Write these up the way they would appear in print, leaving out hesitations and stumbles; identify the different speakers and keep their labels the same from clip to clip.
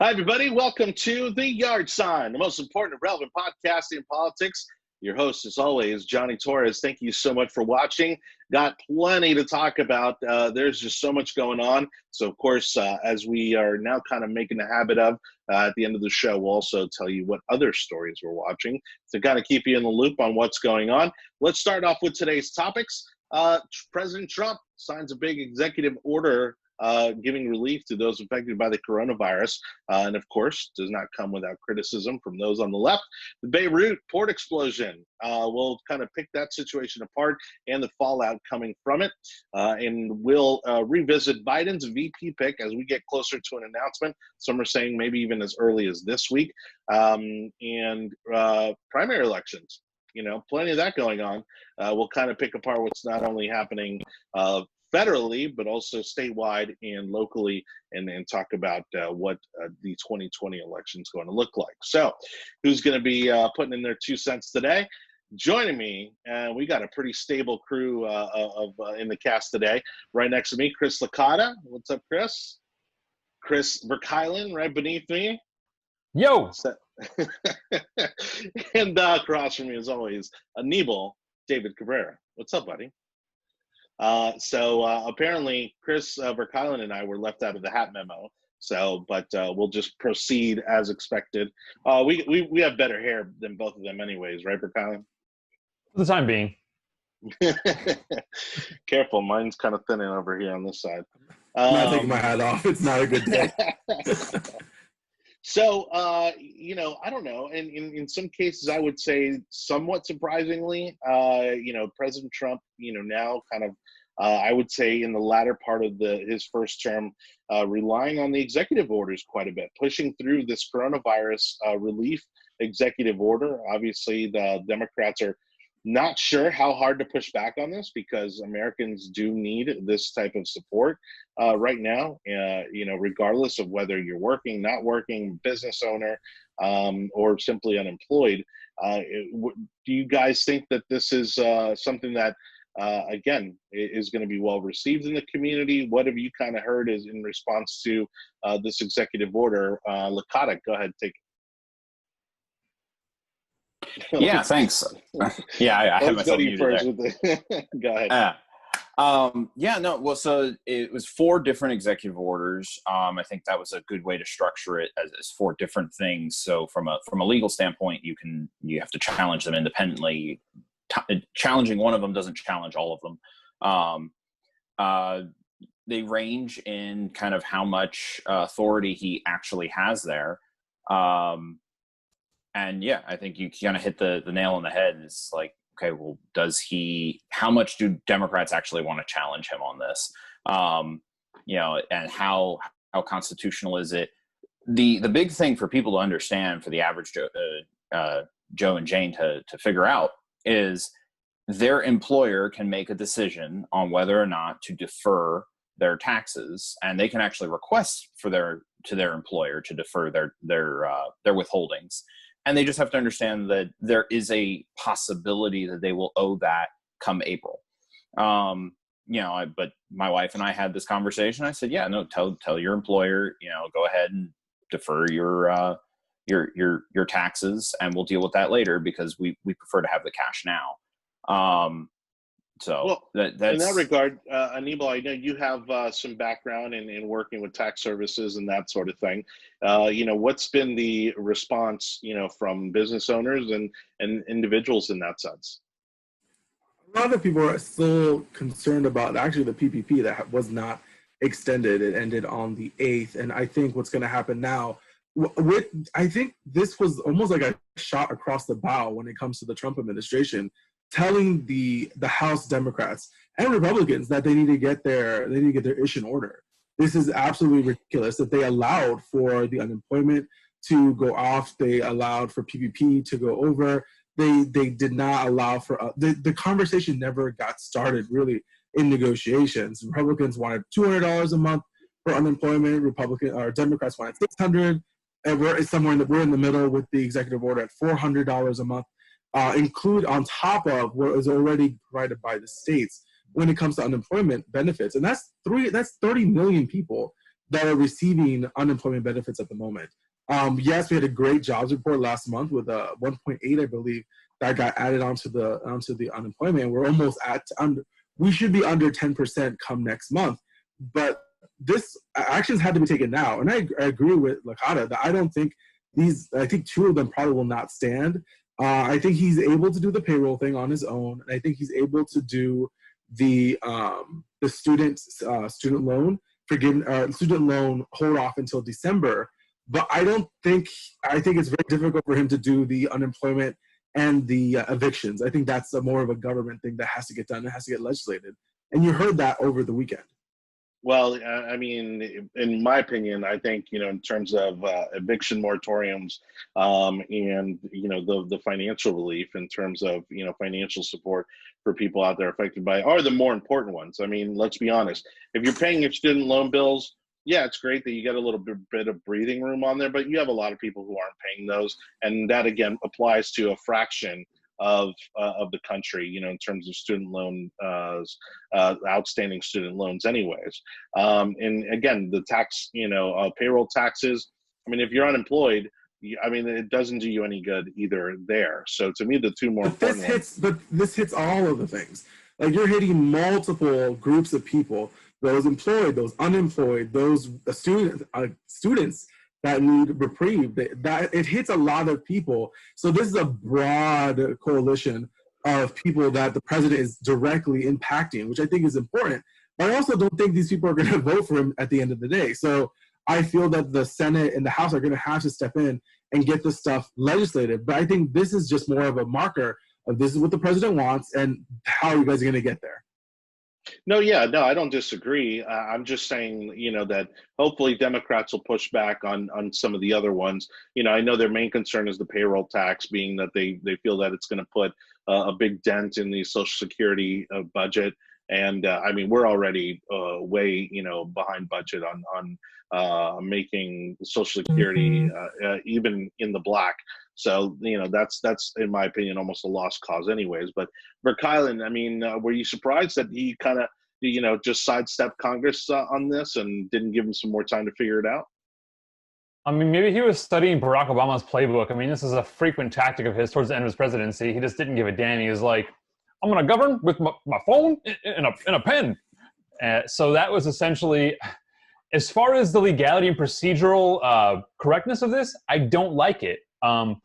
Speaker 1: Hi, everybody. Welcome to The Yard Sign, the most important and relevant podcast in politics. Your host, as always, Jonny Torres. Thank you so much for watching. Got plenty to talk about. There's just so much going on. So, of course, as we are now kind of making a habit of, at the end of the show, we'll also tell you what other stories we're watching to kind of keep you in the loop on what's going on. Let's start off with today's topics. President Trump signs a big executive order giving relief to those affected by the coronavirus, and of course does not come without criticism from those on the left. The Beirut port explosion, we'll kind of pick that situation apart and the fallout coming from it, and we'll revisit Biden's VP pick as we get closer to an announcement. Some are saying maybe even as early as this week, and primary elections. You know, plenty of that going on. We'll kind of pick apart what's not only happening federally, but also statewide and locally, and talk about what the 2020 election is going to look like. So who's going to be putting in their 2 cents today? Joining me, and we got a pretty stable crew in the cast today. Right next to me, Chris Licata. What's up, Chris? Chris Verkuilen, right beneath me.
Speaker 2: Yo!
Speaker 1: And across from me, as always, Anibal, David Cabrera. What's up, buddy? So apparently Chris Verkuilen and I were left out of the hat memo. So, but we'll just proceed as expected. We have better hair than both of them anyways, right, Verkuilen?
Speaker 2: For the time being.
Speaker 1: Careful, mine's kind of thinning over here on this side.
Speaker 3: I'm not taking my hat off. It's not a good day.
Speaker 1: So, you know, I don't know. And in some cases, I would say somewhat surprisingly, you know, President Trump, you know, now kind of, I would say in the latter part of his first term, relying on the executive orders quite a bit, pushing through this coronavirus relief executive order. Obviously, the Democrats are not sure how hard to push back on this because Americans do need this type of support right now, you know, regardless of whether you're working, not working, business owner, or simply unemployed. Do you guys think that this is something that, again, is going to be well received in the community? What have you kind of heard is in response to this executive order? Licata, go ahead, take it.
Speaker 4: Yeah, thanks. Yeah, I have myself muted there.
Speaker 1: Go ahead.
Speaker 4: Yeah, no, well, so it was 4 different executive orders. I think that was a good way to structure it as 4 different things. So from a legal standpoint, you have to challenge them independently. Challenging one of them doesn't challenge all of them. They range in kind of how much authority he actually has there. And yeah, I think you kind of hit the nail on the head. It's like, okay, well, how much do Democrats actually want to challenge him on this? You know, and how constitutional is it? The big thing for people to understand, for the average Joe and Jane to figure out, is their employer can make a decision on whether or not to defer their taxes, and they can actually request to their employer to defer their withholdings. And they just have to understand that there is a possibility that they will owe that come April. You know, but my wife and I had this conversation. I said, yeah, no, tell your employer, you know, go ahead and defer your taxes, and we'll deal with that later because we prefer to have the cash now. So
Speaker 1: well,
Speaker 4: that's
Speaker 1: in that regard, Anibal, I know you have some background in working with tax services and that sort of thing. You know, what's been the response, you know, from business owners and individuals in that sense?
Speaker 3: A lot of people are still concerned about actually the PPP that was not extended. It ended on the 8th. And I think what's going to happen now, I think this was almost like a shot across the bow when it comes to the Trump administration, telling the House Democrats and Republicans that they need to get their issue in order. This is absolutely ridiculous that they allowed for the unemployment to go off. They allowed for PPP to go over. They did not allow for the conversation never got started really in negotiations. Republicans wanted $200 a month for unemployment. Democrats wanted $600, and we're in the middle with the executive order at $400 a month. Include on top of what is already provided by the states when it comes to unemployment benefits. And that's 30 million people that are receiving unemployment benefits at the moment. Yes, we had a great jobs report last month with 1.8, I believe, that got added onto the unemployment. We're almost we should be under 10% come next month. But this actions had to be taken now. And I agree with Licata that I don't think I think two of them probably will not stand. I think he's able to do the payroll thing on his own. And I think he's able to do the student loan student loan hold off until December. But I think it's very difficult for him to do the unemployment and the evictions. I think that's more of a government thing that has to get done. It has to get legislated. And you heard that over the weekend.
Speaker 1: Well, I mean, in my opinion, I think, in terms of eviction moratoriums and, the financial relief in terms of, financial support for people out there affected by it are the more important ones. I mean, let's be honest. If you're paying your student loan bills, yeah, it's great that you get a little bit of breathing room on there, but you have a lot of people who aren't paying those. And that, again, applies to a fraction of the country, in terms of student loan, outstanding student loans anyways. And again, the tax, payroll taxes, I mean, if you're unemployed, it doesn't do you any good either there. So to me, the two more important ones.
Speaker 3: But this hits all of the things. Like, you're hitting multiple groups of people, those employed, those unemployed, those students that need reprieve. That it hits a lot of people. So this is a broad coalition of people that the president is directly impacting, which I think is important. But I also don't think these people are going to vote for him at the end of the day. So I feel that the Senate and the House are going to have to step in and get this stuff legislated. But I think this is just more of a marker of this is what the president wants and how are you guys going to get there.
Speaker 1: No, I don't disagree. I'm just saying, that hopefully Democrats will push back on some of the other ones. I know their main concern is the payroll tax, being that they feel that it's going to put a big dent in the Social Security budget. And we're already way, behind budget on making Social Security even in the black. So, that's in my opinion, almost a lost cause anyways. But Verkuilen, were you surprised that he kind of, just sidestepped Congress on this and didn't give him some more time to figure it out?
Speaker 2: Maybe he was studying Barack Obama's playbook. This is a frequent tactic of his towards the end of his presidency. He just didn't give a damn. He was like, I'm going to govern with my phone and a pen. So that was essentially, as far as the legality and procedural correctness of this, I don't like it.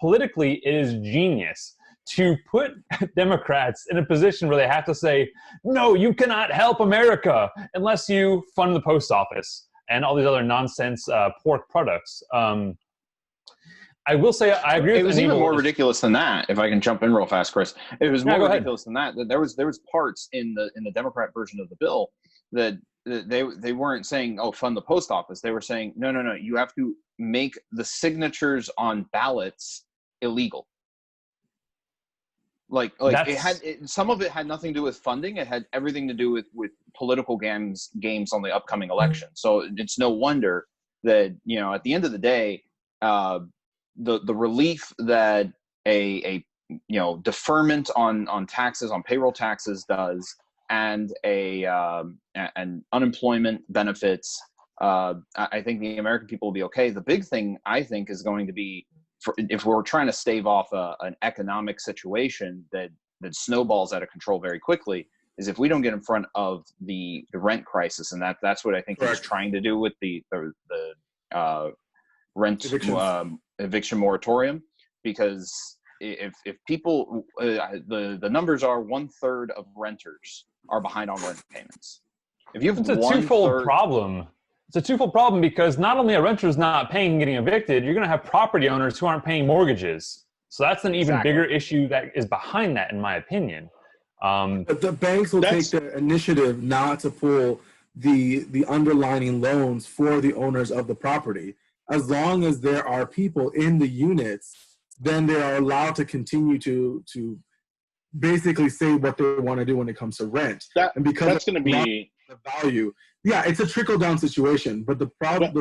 Speaker 2: Politically, it is genius to put Democrats in a position where they have to say, no, you cannot help America unless you fund the post office and all these other nonsense pork products. I will say I agree with
Speaker 4: It was
Speaker 2: Anibal.
Speaker 4: even more ridiculous than that, if I can jump in real fast, Chris. It was more ridiculous than that. There was parts in the Democrat version of the bill that they weren't saying, oh, fund the post office. They were saying, no, you have to make the signatures on ballots illegal. Like some of it had nothing to do with funding. It had everything to do with political games on the upcoming election. So it's no wonder that, at the end of the day, the relief that a deferment on taxes, on payroll taxes does, and and unemployment benefits, I think the American people will be okay. The big thing, I think, is going to be, if we're trying to stave off an economic situation that snowballs out of control very quickly, is if we don't get in front of the rent crisis, and that's what I think he's trying to do with the rent eviction moratorium, because if people, the numbers are 1/3 of renters are behind on rent payments. If you have
Speaker 2: It's a twofold problem. It's a twofold problem because not only are renters not paying and getting evicted, you're going to have property owners who aren't paying mortgages. So that's an even bigger issue that is behind that, in my opinion.
Speaker 3: But the banks will take the initiative not to pull the underlying loans for the owners of the property. As long as there are people in the units, then they are allowed to continue to basically say what they want to do when it comes to rent.
Speaker 1: And because that's going to be
Speaker 3: the value. Yeah, it's a trickle down situation. But the problem,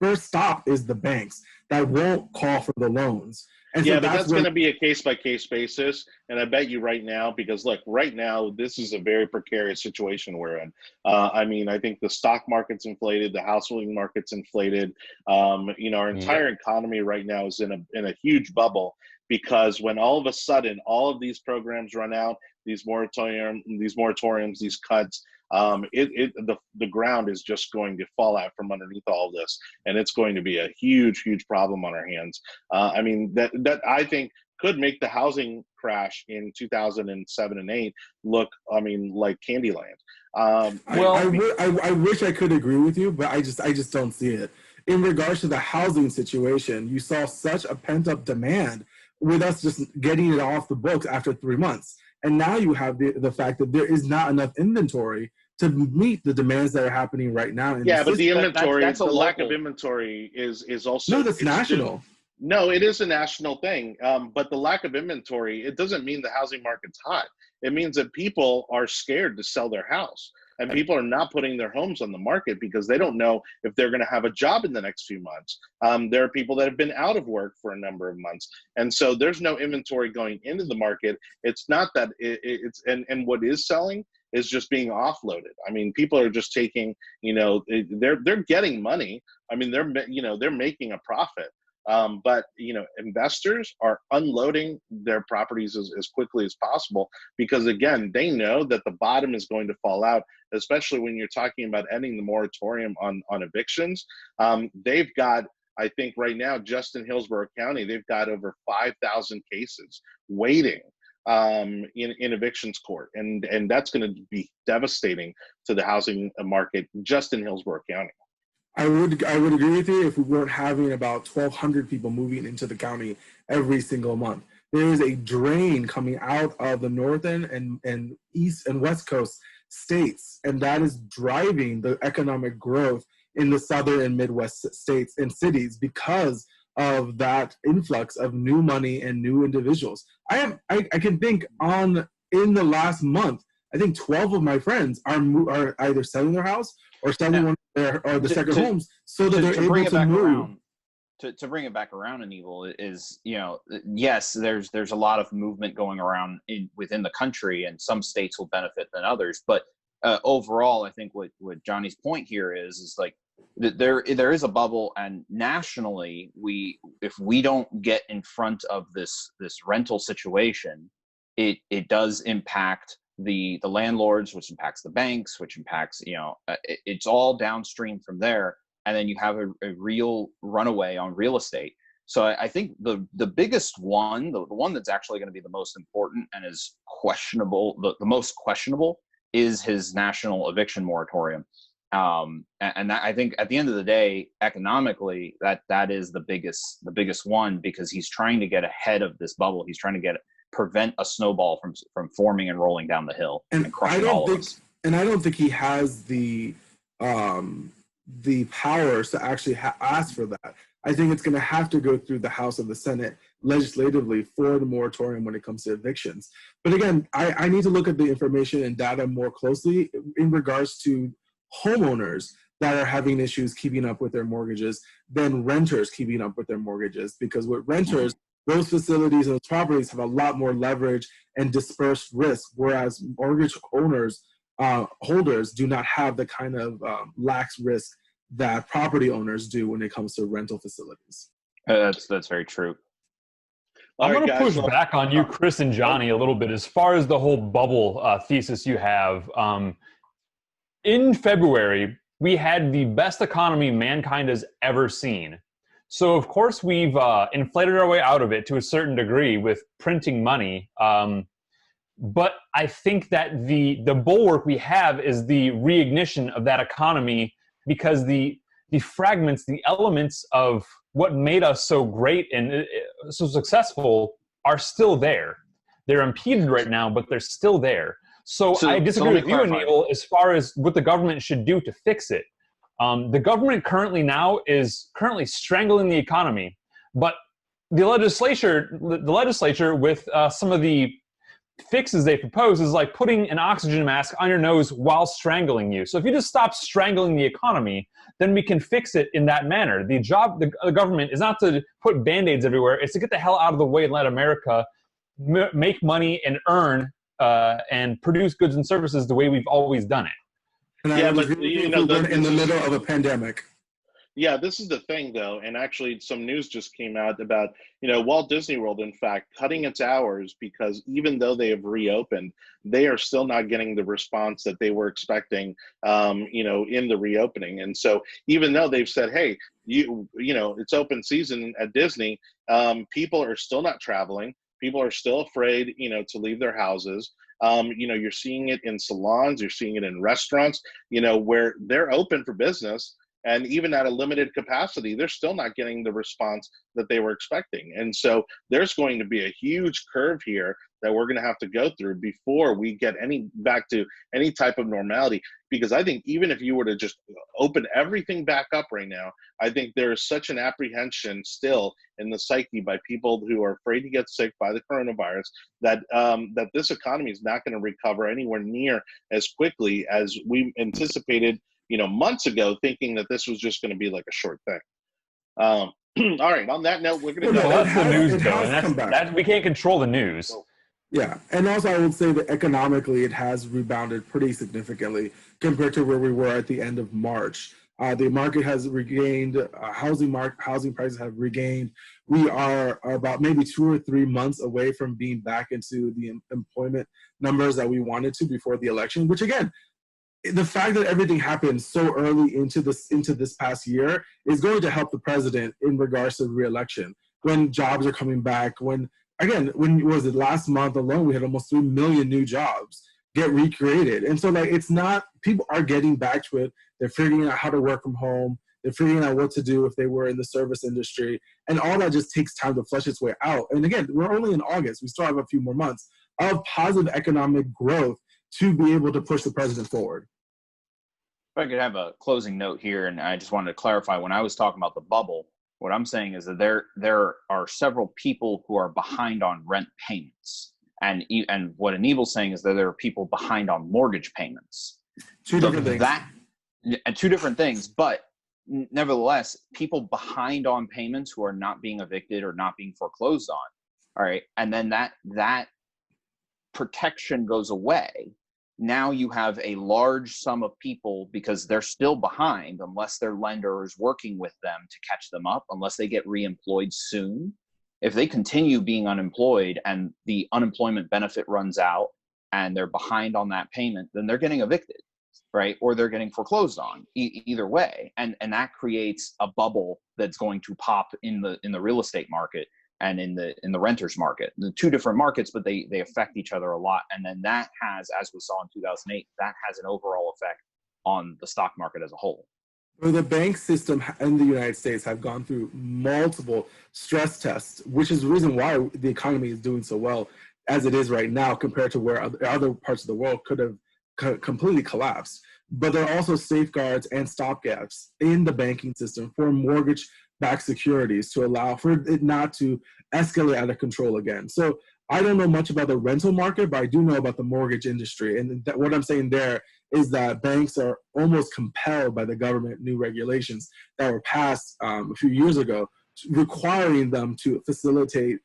Speaker 3: first stop is the banks that won't call for the loans. And
Speaker 1: yeah,
Speaker 3: so
Speaker 1: but that's
Speaker 3: where,
Speaker 1: going to be a case-by-case basis. And I bet you right now, because look, right now, this is a very precarious situation we're in. I mean, I think the stock market's inflated, the housing market's inflated. Our entire economy right now is in a huge bubble, because when all of a sudden all of these programs run out, these moratoriums, these cuts, the ground is just going to fall out from underneath all of this, and it's going to be a huge problem on our hands. I mean, that I think could make the housing crash in 2007 and 8 look, I mean, like Candyland.
Speaker 3: I wish I could agree with you, but I just don't see it. In regards to the housing situation, you saw such a pent-up demand with us just getting it off the books after 3 months. And now you have the fact that there is not enough inventory to meet the demands that are happening right now.
Speaker 1: But the inventory, the lack of inventory is also...
Speaker 3: No, that's national.
Speaker 1: No, it is a national thing. But the lack of inventory, it doesn't mean the housing market's hot. It means that people are scared to sell their house. And people are not putting their homes on the market because they don't know if they're going to have a job in the next few months. There are people that have been out of work for a number of months. And so there's no inventory going into the market. It's not that and what is selling is just being offloaded. I mean, people are just taking, they're getting money. I mean, they're making a profit. But investors are unloading their properties as quickly as possible, because again, they know that the bottom is going to fall out, especially when you're talking about ending the moratorium on evictions. They've got, I think right now, just in Hillsborough County, they've got over 5,000 cases waiting in evictions court. And that's going to be devastating to the housing market just in Hillsborough County.
Speaker 3: I would agree with you if we weren't having about 1,200 people moving into the county every single month. There is a drain coming out of the northern and east and west coast states, and that is driving the economic growth in the southern and midwest states and cities because of that influx of new money and new individuals. I can think in the last month, I think 12 of my friends are either selling their house or selling one of the second homes so that they're able to move.
Speaker 4: To bring it back around, Anibal, is, yes, there's a lot of movement going around within the country, and some states will benefit than others. But overall, I think what Johnny's point here is like there is a bubble, and nationally, if we don't get in front of this rental situation, it does impact the landlords, which impacts the banks, which impacts, it's all downstream from there. And then you have a real runaway on real estate. So I think the biggest one, the one that's actually going to be the most important and is questionable, the most questionable, is his national eviction moratorium. And that, I think at the end of the day, economically, that is the biggest one, because he's trying to get ahead of this bubble. He's trying to prevent a snowball from forming and rolling down the hill and crushing all of us.
Speaker 3: And I don't think he has the powers to actually ask for that. I think it's going to have to go through the House and the Senate legislatively for the moratorium when it comes to evictions. But again, I need to look at the information and data more closely in regards to homeowners that are having issues keeping up with their mortgages than renters keeping up with their mortgages. Because with renters, those facilities and those properties have a lot more leverage and dispersed risk, whereas mortgage owners, holders do not have the kind of lax risk that property owners do when it comes to rental facilities.
Speaker 4: That's very true.
Speaker 2: I'm going to push back on you, Chris and Johnny, a little bit as far as the whole bubble thesis you have. In February, we had the best economy mankind has ever seen. So, of course, we've inflated our way out of it to a certain degree with printing money. But I think that the bulwark we have is the reignition of that economy, because the fragments, the elements of what made us so great and so successful are still there. They're impeded right now, but they're still there. So I disagree with you, Anibal, as far as what the government should do to fix it. The government is currently strangling the economy, but the legislature with some of the fixes they propose is like putting an oxygen mask on your nose while strangling you. So if you just stop strangling the economy, then we can fix it in that manner. The job of the government is not to put Band-Aids everywhere. It's to get the hell out of the way and let America make money and earn and produce goods and services the way we've always done it.
Speaker 3: And I would agree with you in the middle of a pandemic.
Speaker 1: Yeah, this is the thing, though, and actually some news just came out about, Walt Disney World, in fact, cutting its hours because even though they have reopened, they are still not getting the response that they were expecting, in the reopening. And so even though they've said, hey, it's open season at Disney, people are still not traveling. People are still afraid, to leave their houses. You're seeing it in salons, you're seeing it in restaurants, where they're open for business. And even at a limited capacity, they're still not getting the response that they were expecting. And so there's going to be a huge curve here that we're going to have to go through before we get back to any type of normality. Because I think even if you were to just open everything back up right now, I think there is such an apprehension still in the psyche by people who are afraid to get sick by the coronavirus that this economy is not going to recover anywhere near as quickly as we anticipated months ago, thinking that this was just going to be like a short thing. All right. On that note, we're going to go.
Speaker 2: That's the news, though, and that we can't control the news.
Speaker 3: Yeah, and also I would say that economically, it has rebounded pretty significantly compared to where we were at the end of March. The market has regained. Housing prices have regained. We are about maybe 2 or 3 months away from being back into the employment numbers that we wanted to before the election. Which again, the fact that everything happened so early into this past year is going to help the president in regards to re-election. When jobs are coming back, when was it last month alone, we had almost 3 million new jobs get recreated. And so it's not, people are getting back to it. They're figuring out how to work from home. They're figuring out what to do if they were in the service industry. And all that just takes time to flesh its way out. And again, we're only in August. We still have a few more months of positive economic growth to be able to push the president forward.
Speaker 4: If I could have a closing note here, and I just wanted to clarify, when I was talking about the bubble, what I'm saying is that there are several people who are behind on rent payments. And what Anibal's saying is that there are people behind on mortgage payments.
Speaker 3: Two different
Speaker 4: things, but nevertheless, people behind on payments who are not being evicted or not being foreclosed on. All right. And then that protection goes away. Now you have a large sum of people, because they're still behind unless their lender is working with them to catch them up, unless they get reemployed soon. If they continue being unemployed and the unemployment benefit runs out and they're behind on that payment, then they're getting evicted, right? Or they're getting foreclosed on, either way. And that creates a bubble that's going to pop in the real estate market and in the renters market. The two different markets, but they affect each other a lot. And then that has, as we saw in 2008, that has an overall effect on the stock market as a whole.
Speaker 3: Well, the bank system in the United States have gone through multiple stress tests, which is the reason why the economy is doing so well as it is right now compared to where other parts of the world could have completely collapsed. But there are also safeguards and stopgaps in the banking system for mortgage-backed securities to allow for it not to escalate out of control again. So I don't know much about the rental market, but I do know about the mortgage industry. And what I'm saying there is that banks are almost compelled by the government new regulations that were passed a few years ago, requiring them to facilitate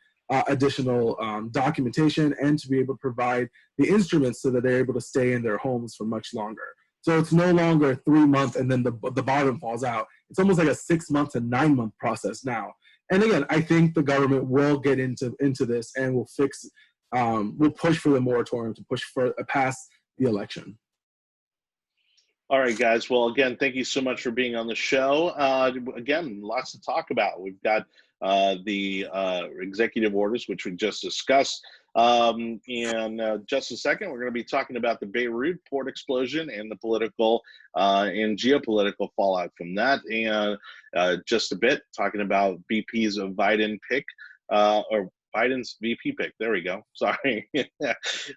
Speaker 3: additional documentation and to be able to provide the instruments so that they're able to stay in their homes for much longer. So it's no longer a 3 month and then the bottom falls out. It's almost like a 6 month to 9 month process now. And again, I think the government will get into this and will will push for the moratorium to push for past the election.
Speaker 1: All right, guys. Well, again, thank you so much for being on the show. Again, lots to talk about. We've got the executive orders, which we just discussed. In just a second, we're going to be talking about the Beirut port explosion and the political and geopolitical fallout from that. And just a bit, talking about BP's Biden pick, or Biden's VP pick. There we go. Sorry.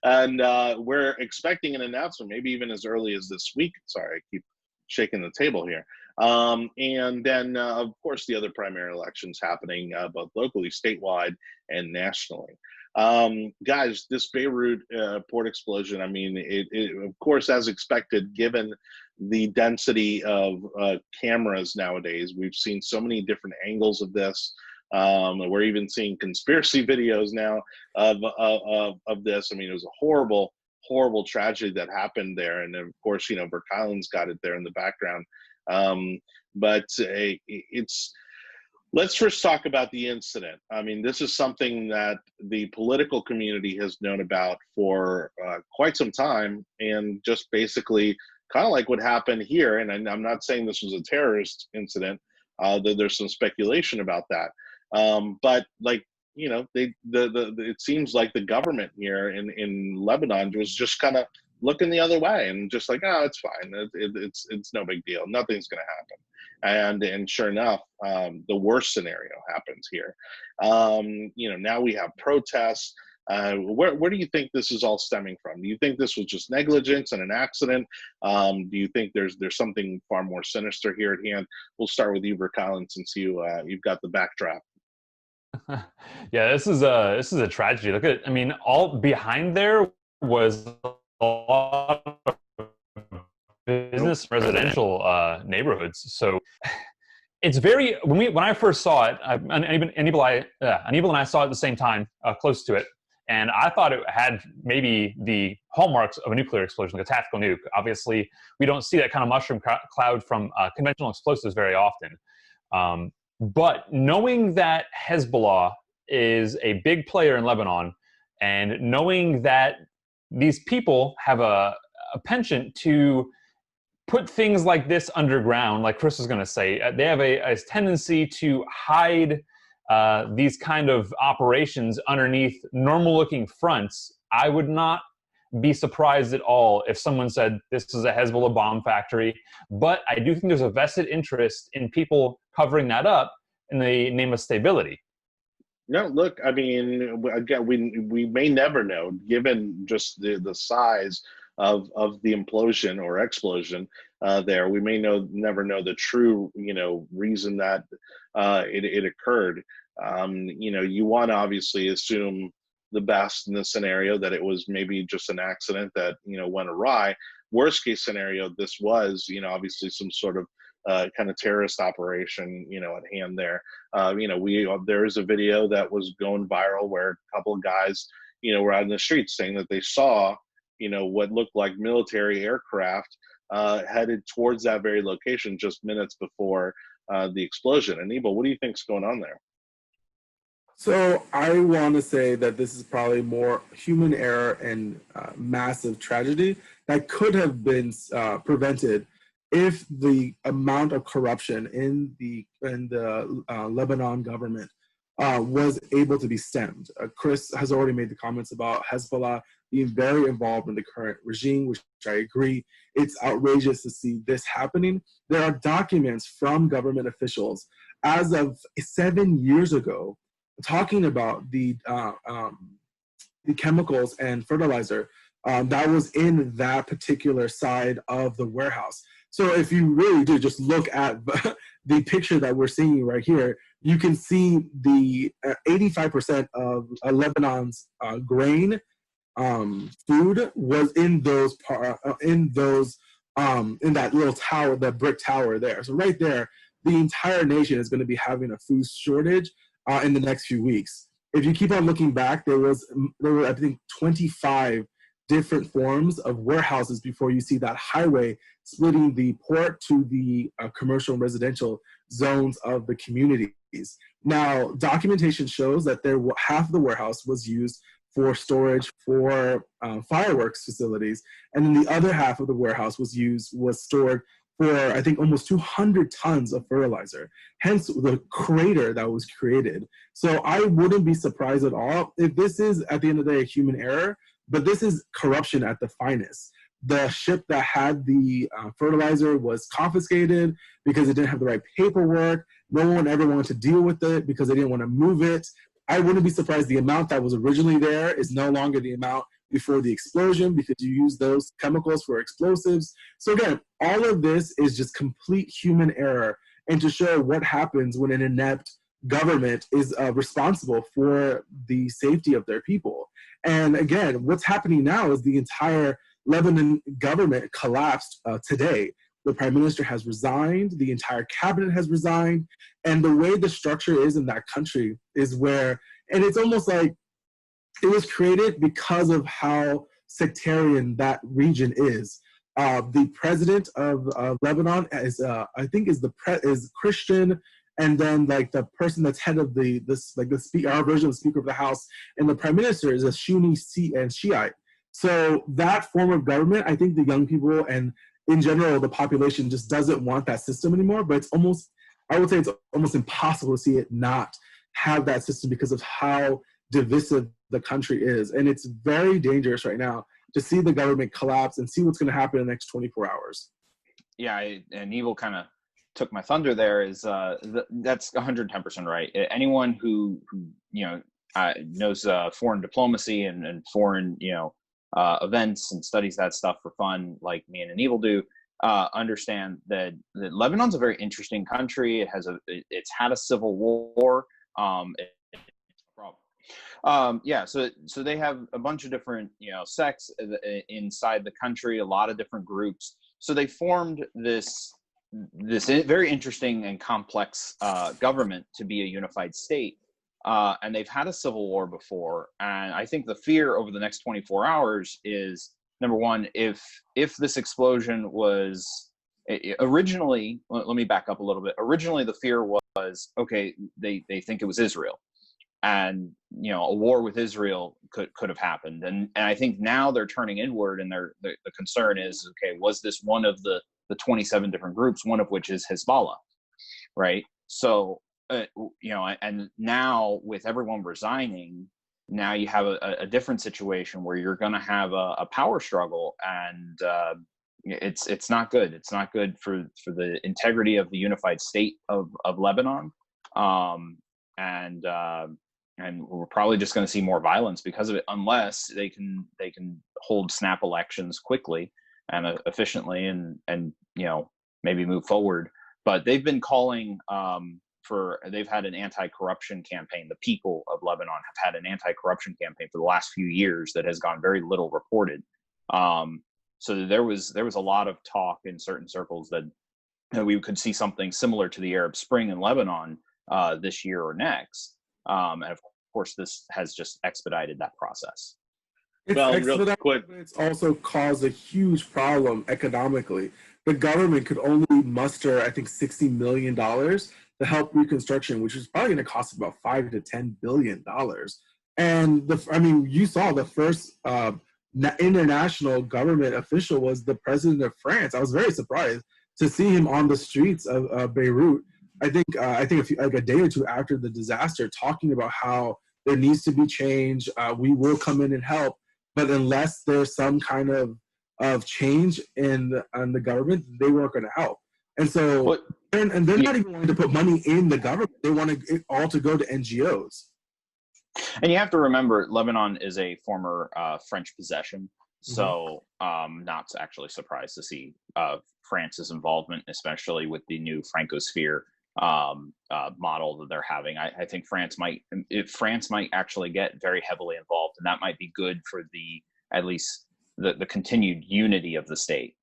Speaker 1: And we're expecting an announcement, maybe even as early as this week. Sorry, I keep shaking the table here. And then, of course, the other primary elections happening both locally, statewide, and nationally. Guys, this Beirut port explosion, I mean, it of course, as expected, given the density of cameras nowadays, we've seen so many different angles of this. We're even seeing conspiracy videos now of this. I mean, it was a horrible tragedy that happened there. And of course, Verkuilen's got it there in the background. But let's first talk about the incident. I mean, this is something that the political community has known about for quite some time, and just basically kind of like what happened here. And I'm not saying this was a terrorist incident. There's some speculation about that. But like, it seems like the government here in Lebanon was just kind of looking the other way and just like, oh, it's fine. It's no big deal. Nothing's going to happen. And sure enough, the worst scenario happens here. Now we have protests. Where do you think this is all stemming from? Do you think this was just negligence and an accident? Do you think there's something far more sinister here at hand? We'll start with you, Verkuilen, since you've got the backdrop.
Speaker 2: Yeah, this is a tragedy. Look at, I mean, all behind there was a lot of business residential neighborhoods. So it's very, when I first saw it, Anibal and I saw it at the same time, close to it. And I thought it had maybe the hallmarks of a nuclear explosion, like a tactical nuke. Obviously, we don't see that kind of mushroom cloud from conventional explosives very often. But knowing that Hezbollah is a big player in Lebanon, and knowing that these people have a penchant to put things like this underground, like Chris was going to say, they have a tendency to hide these kind of operations underneath normal-looking fronts. I would not be surprised at all if someone said this is a Hezbollah bomb factory, but I do think there's a vested interest in people covering that up in the name of stability.
Speaker 1: No, look, I mean, again, we may never know, given just the size of the implosion or explosion there. We may never know the true, reason that it occurred. You want to obviously assume the best in this scenario, that it was maybe just an accident that, went awry. Worst case scenario, this was, obviously some sort of kind of terrorist operation, at hand there. There is a video that was going viral where a couple of guys, were out in the streets saying that they saw, what looked like military aircraft headed towards that very location just minutes before the explosion. Anibal, what do you think's going on there?
Speaker 3: So I want to say that this is probably more human error and massive tragedy that could have been prevented if the amount of corruption in the Lebanon government was able to be stemmed. Chris has already made the comments about Hezbollah being very involved in the current regime, which I agree. It's outrageous to see this happening. There are documents from government officials as of 7 years ago talking about the chemicals and fertilizer that was in that particular side of the warehouse. So if you really do just look at the picture that we're seeing right here, you can see the 85% of Lebanon's grain food was in that little tower, that brick tower there. So right there, the entire nation is going to be having a food shortage in the next few weeks. If you keep on looking back, there were I think 25 different forms of warehouses before you see that highway splitting the port to the commercial and residential zones of the communities. Now, documentation shows that half of the warehouse was used for storage for fireworks facilities, and then the other half of the warehouse was stored for, I think, almost 200 tons of fertilizer, hence the crater that was created. So I wouldn't be surprised at all if this is, at the end of the day, a human error, but this is corruption at the finest. The ship that had the fertilizer was confiscated because it didn't have the right paperwork. No one ever wanted to deal with it because they didn't want to move it. I wouldn't be surprised the amount that was originally there is no longer the amount before the explosion because you use those chemicals for explosives. So again, all of this is just complete human error, and to show what happens when an inept government is responsible for the safety of their people. And again, what's happening now is the entire Lebanon government collapsed today. The prime minister has resigned, the entire cabinet has resigned, and the way the structure is in that country is where, and it's almost like it was created because of how sectarian that region is. The president of Lebanon is, I think, is Christian, and then like the person that's head of our version of the Speaker of the House and the Prime Minister is a Sunni and Shiite. So that form of government, I think the young people and in general the population just doesn't want that system anymore. But it's almost, I would say, it's almost impossible to see it not have that system because of how divisive the country is, and it's very dangerous right now to see the government collapse and see what's going to happen in the next 24 hours.
Speaker 4: Yeah, and Anibal kind of took my thunder there. Is that's 110% right. Anyone who knows foreign diplomacy and foreign events and studies that stuff for fun, like me and Anibal do, understand that Lebanon's a very interesting country. It's had a civil war. So they have a bunch of different sects inside the country, a lot of different groups. So they formed this very interesting and complex government to be a unified state, and they've had a civil war before. And I think the fear over the next 24 hours is, number one, if this explosion was originally, let me back up a little bit. Originally, the fear was, okay, they think it was Israel. And a war with Israel could have happened, and I think now they're turning inward, and the concern is, okay, was this one of the 27 different groups, one of which is Hezbollah, right? So and now with everyone resigning, now you have a different situation where you're going to have a power struggle, and it's not good. It's not good for the integrity of the unified state of Lebanon, and we're probably just going to see more violence because of it, unless they can hold snap elections quickly and efficiently, and maybe move forward. But they've been calling they've had an anti-corruption campaign. The people of Lebanon have had an anti-corruption campaign for the last few years that has gone very little reported. So there was a lot of talk in certain circles that we could see something similar to the Arab Spring in Lebanon this year or next. And of course, this has just expedited that process.
Speaker 3: Real quick, it's also caused a huge problem economically. The government could only muster, I think, $60 million to help reconstruction, which is probably going to cost about $5 to $10 billion. And you saw the first international government official was the president of France. I was very surprised to see him on the streets of Beirut. I think a day or two after the disaster, talking about how there needs to be change. We will come in and help, but unless there's some kind of change in the government, they weren't going to help. And so, and they're not even willing to put money in the government. They want it all to go to NGOs.
Speaker 4: And you have to remember, Lebanon is a former French possession, so not actually surprised to see France's involvement, especially with the new Francosphere model that they're having. I think France might actually get very heavily involved, and that might be good for at least the continued unity of the state.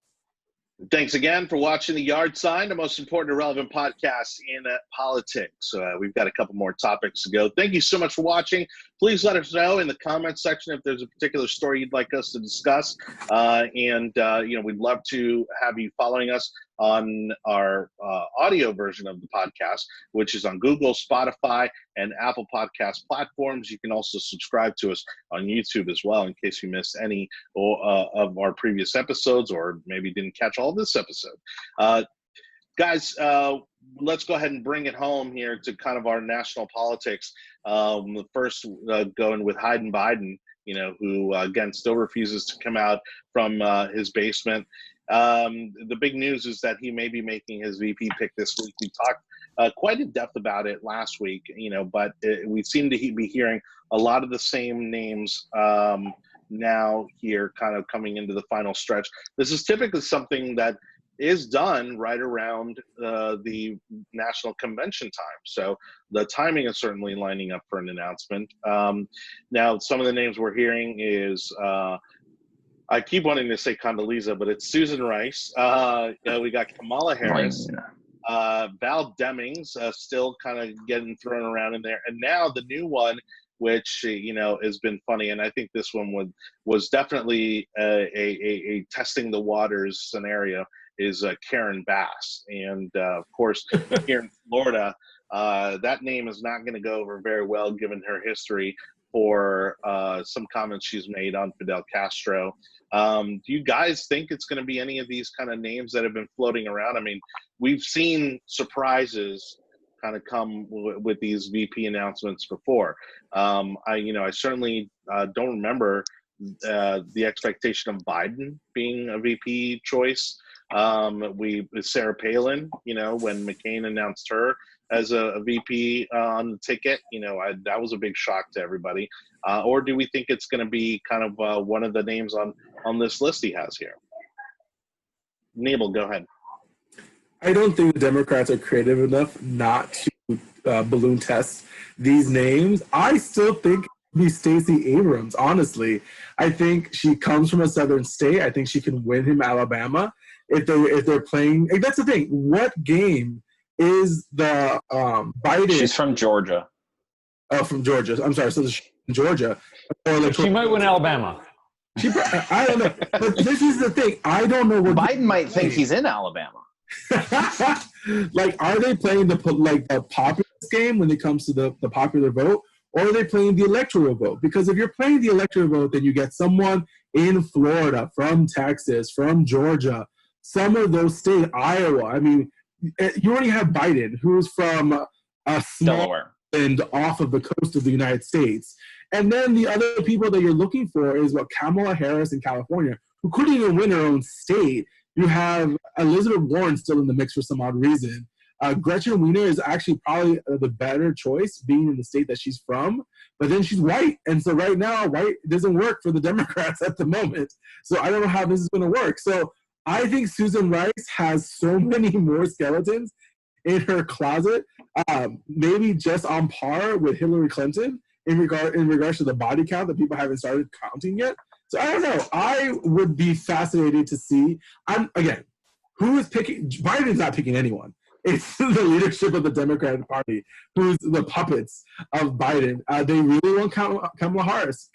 Speaker 1: Thanks again for watching The Yard Sign, the most important and relevant podcast in politics. We've got a couple more topics to go. Thank you so much for watching. Please let us know in the comments section if there's a particular story you'd like us to discuss. We'd love to have you following us on our audio version of the podcast, which is on Google, Spotify, and Apple Podcast platforms. You can also subscribe to us on YouTube as well, in case you missed any of our previous episodes, or maybe didn't catch all this episode. Guys, let's go ahead and bring it home here to kind of our national politics. The first going with Biden, who again still refuses to come out from his basement. The big news is that he may be making his VP pick this week. We talked quite in depth about it last week, but we seem to be hearing a lot of the same names now here, kind of coming into the final stretch. This is typically something that is done right around the national convention time. So the timing is certainly lining up for an announcement. Now, some of the names we're hearing is, I keep wanting to say Condoleezza, but it's Susan Rice. We got Kamala Harris. Val Demings still kind of getting thrown around in there. And now the new one, which, has been funny. And I think this one was definitely a testing the waters scenario, is Karen Bass. And of course, here in Florida, that name is not going to go over very well given her history for some comments she's made on Fidel Castro. Do you guys think it's going to be any of these kind of names that have been floating around? I mean, we've seen surprises kind of come with these VP announcements before. I certainly don't remember the expectation of Biden being a VP choice. Sarah Palin, when McCain announced her as a VP on the ticket, that was a big shock to everybody. Or do we think it's going to be kind of one of the names on this list he has here? Anibal, go ahead.
Speaker 3: I don't think the Democrats are creative enough not to balloon test these names. I still think it'll be Stacey Abrams, honestly. I think she comes from a southern state. I think she can win him Alabama if they're playing. That's the thing. What game is the Biden?
Speaker 4: She's from Georgia.
Speaker 3: Oh, from Georgia. I'm sorry. So she's from Georgia.
Speaker 2: She might win Alabama.
Speaker 3: I don't know. But this is the thing. I don't know what
Speaker 4: Biden might think he's in Alabama.
Speaker 3: Like, are they playing the populist game when it comes to the popular vote, or are they playing the electoral vote? Because if you're playing the electoral vote, then you get someone in Florida, from Texas, from Georgia, some of those states, Iowa. I mean, you already have Biden, who's from a small
Speaker 4: Delaware
Speaker 3: and off of the coast of the United States. And then the other people that you're looking for is Kamala Harris in California, who couldn't even win her own state. You have Elizabeth Warren still in the mix for some odd reason. Gretchen Whitmer is actually probably the better choice, being in the state that she's from, but then she's white. And so right now, white doesn't work for the Democrats at the moment. So I don't know how this is going to work. So I think Susan Rice has so many more skeletons in her closet, maybe just on par with Hillary Clinton in regards to the body count that people haven't started counting yet. So I don't know. I would be fascinated to see. Again, who is picking? Biden's not picking anyone. It's the leadership of the Democratic Party who's the puppets of Biden. They really want Kamala Harris.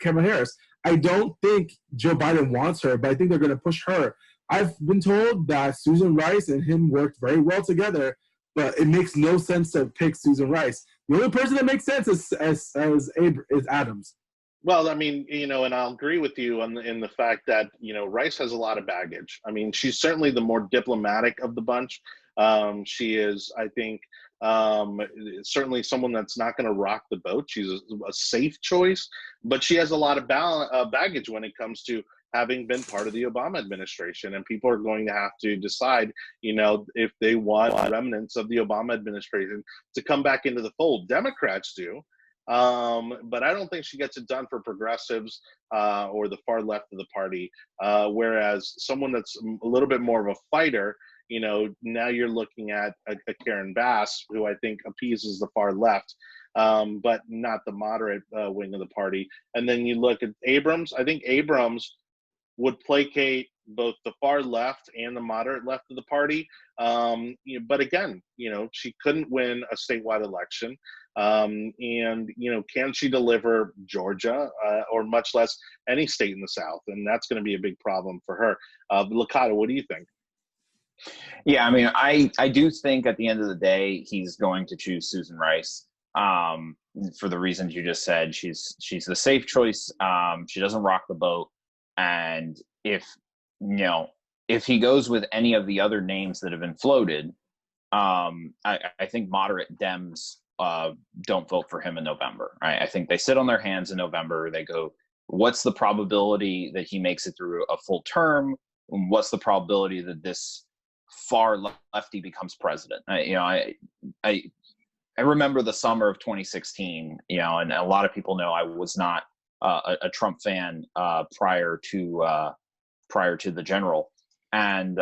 Speaker 3: I don't think Joe Biden wants her, but I think they're going to push her. I've been told that Susan Rice and him worked very well together, but it makes no sense to pick Susan Rice. The only person that makes sense is Adams.
Speaker 1: Well, I mean, and I'll agree with you in the fact that, Rice has a lot of baggage. I mean, she's certainly the more diplomatic of the bunch. She is, I think, certainly someone that's not going to rock the boat. She's a safe choice, but she has a lot of baggage when it comes to having been part of the Obama administration. And people are going to have to decide, if they want remnants of the Obama administration to come back into the fold. Democrats do. But I don't think she gets it done for progressives or the far left of the party. Whereas someone that's a little bit more of a fighter, now you're looking at a Karen Bass, who I think appeases the far left, but not the moderate wing of the party. And then you look at Abrams. I think Abrams would placate both the far left and the moderate left of the party. But again, she couldn't win a statewide election. And, can she deliver Georgia or much less any state in the South? And that's going to be a big problem for her. Licata, what do you think?
Speaker 4: Yeah, I mean, I do think at the end of the day, he's going to choose Susan Rice for the reasons you just said. She's the safe choice. She doesn't rock the boat. And if he goes with any of the other names that have been floated, I think moderate Dems don't vote for him in November. Right? I think they sit on their hands in November. They go, what's the probability that he makes it through a full term? What's the probability that this far lefty becomes president? I remember the summer of 2016, and a lot of people know I was not a Trump fan prior to the general. And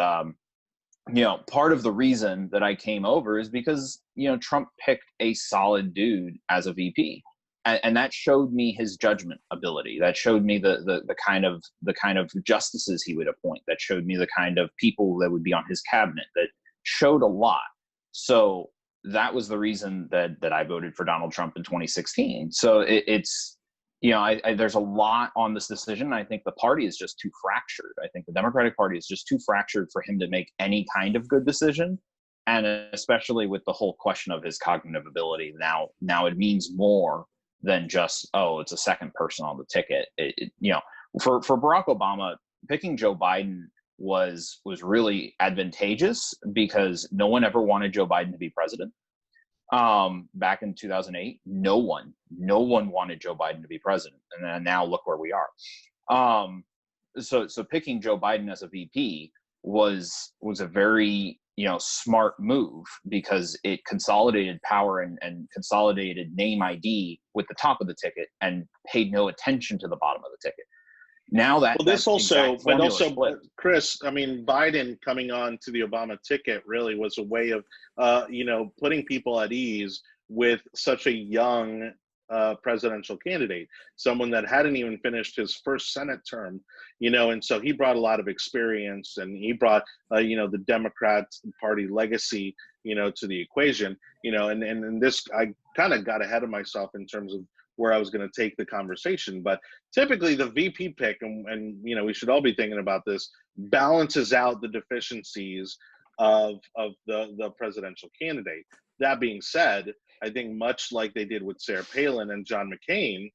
Speaker 4: part of the reason that I came over is because, Trump picked a solid dude as a VP. And that showed me his judgment ability. That showed me the kind of justices he would appoint. That showed me the kind of people that would be on his cabinet. That showed a lot. So that was the reason that I voted for Donald Trump in 2016. So it's there's a lot on this decision. I think the party is just too fractured. I think the Democratic Party is just too fractured for him to make any kind of good decision. And especially with the whole question of his cognitive ability, now it means more than just, it's a second person on the ticket. For Barack Obama, picking Joe Biden was really advantageous because no one ever wanted Joe Biden to be president. Back in 2008, no one wanted Joe Biden to be president, and then now look where we are. So picking Joe Biden as a VP was a very smart move because it consolidated power and consolidated name ID with the top of the ticket and paid no attention to the bottom of the ticket. Now that
Speaker 1: Chris, I mean, Biden coming on to the Obama ticket really was a way of, putting people at ease with such a young presidential candidate, someone that hadn't even finished his first Senate term, and so he brought a lot of experience and he brought, the Democrat Party legacy, to the equation, and this, I kind of got ahead of myself in terms of where I was going to take the conversation. But typically the VP pick, and we should all be thinking about this, balances out the deficiencies of the presidential candidate. That being said, I think much like they did with Sarah Palin and John McCain,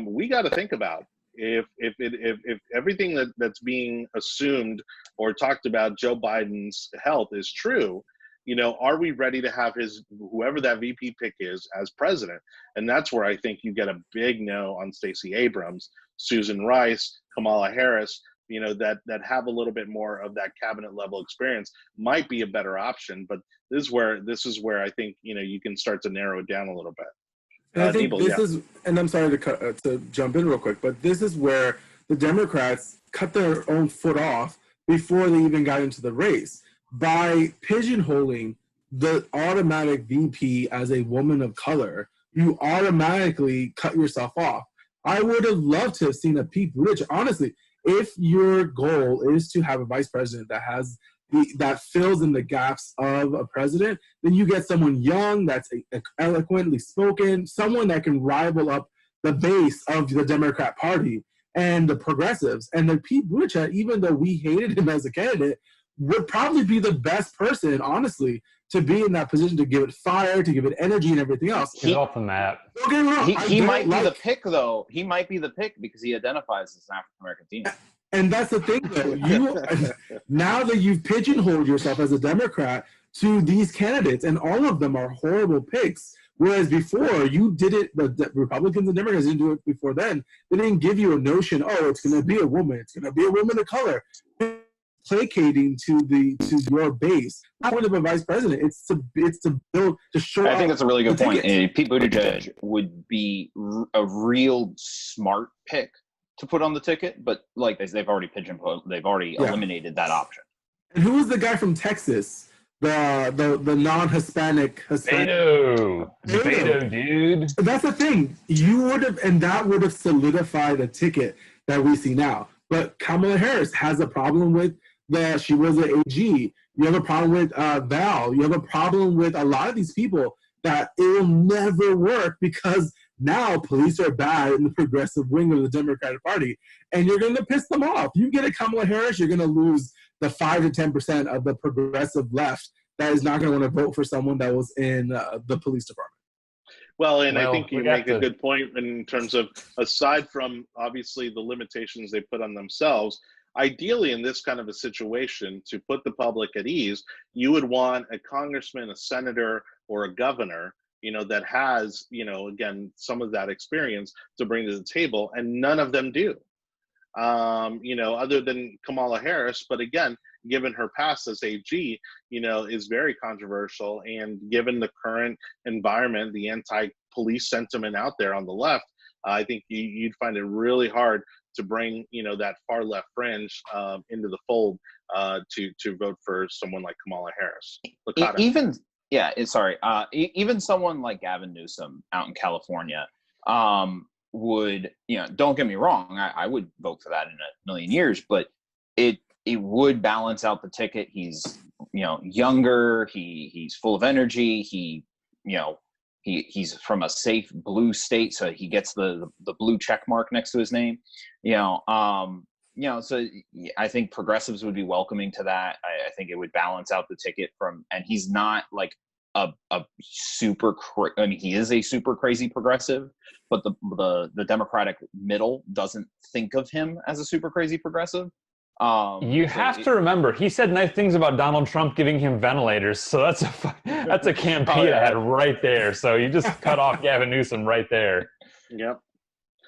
Speaker 1: we got to think about if everything that's being assumed or talked about Joe Biden's health is true, are we ready to have whoever that VP pick is as president? And that's where I think you get a big no on Stacey Abrams, Susan Rice, Kamala Harris, that have a little bit more of that cabinet level experience might be a better option. But this is where I think, you can start to narrow it down a little bit.
Speaker 3: And I think and I'm sorry to jump in real quick, but this is where the Democrats cut their own foot off before they even got into the race. By pigeonholing the automatic VP as a woman of color, you automatically cut yourself off. I would have loved to have seen a Pete Buttigieg. Honestly, if your goal is to have a vice president that fills in the gaps of a president, then you get someone young that's eloquently spoken, someone that can rival up the base of the Democrat Party and the progressives. And then Pete Buttigieg, even though we hated him as a candidate, would probably be the best person, honestly, to be in that position, to give it fire, to give it energy and everything else.
Speaker 2: He's off the map.
Speaker 4: He might be the pick, though. He might be the pick because he identifies as an African-American teen.
Speaker 3: And that's the thing, though. Now that you've pigeonholed yourself as a Democrat to these candidates, and all of them are horrible picks, whereas before you did it, the Republicans and Democrats didn't do it before then. They didn't give you a notion, it's going to be a woman. It's going to be a woman of color. Placating to your base. Not point of a vice president. It's to build, to show.
Speaker 4: I think that's a really good point. Pete Buttigieg would be a real smart pick to put on the ticket, but like they've already pigeonholed, they've already eliminated that option.
Speaker 3: And who was the guy from Texas? The non-Hispanic.
Speaker 2: Beto, dude.
Speaker 3: That's the thing. You would have, and that would have solidified the ticket that we see now. But Kamala Harris has a problem with she was an AG. You have a problem with Val. You have a problem with a lot of these people that it will never work because now police are bad in the progressive wing of the Democratic Party, and you're going to piss them off. You get a Kamala Harris, you're going to lose the 5 to 10% of the progressive left that is not going to want to vote for someone that was in the police department.
Speaker 1: Well, I think you make a good point in terms of, aside from obviously the limitations they put on themselves, ideally in this kind of a situation, to put the public at ease, you would want a congressman, a senator, or a governor, that has, again, some of that experience to bring to the table, and none of them do. Other than Kamala Harris, but again, given her past as AG, is very controversial, and given the current environment, the anti-police sentiment out there on the left, I think you'd find it really hard to bring, that far left fringe into the fold to vote for someone like Kamala Harris. Licata.
Speaker 4: Even someone like Gavin Newsom out in California would, don't get me wrong, I would vote for that in a million years, but it would balance out the ticket. He's, younger, he's full of energy, he's from a safe blue state, so he gets the blue check mark next to his name. So I think progressives would be welcoming to that. I think it would balance out the ticket and he's not like a super, he is a super crazy progressive, but the Democratic middle doesn't think of him as a super crazy progressive.
Speaker 2: You have to remember, he said nice things about Donald Trump giving him ventilators, so that's a campaign ad right there. So you just cut off Gavin Newsom right there.
Speaker 1: Yep.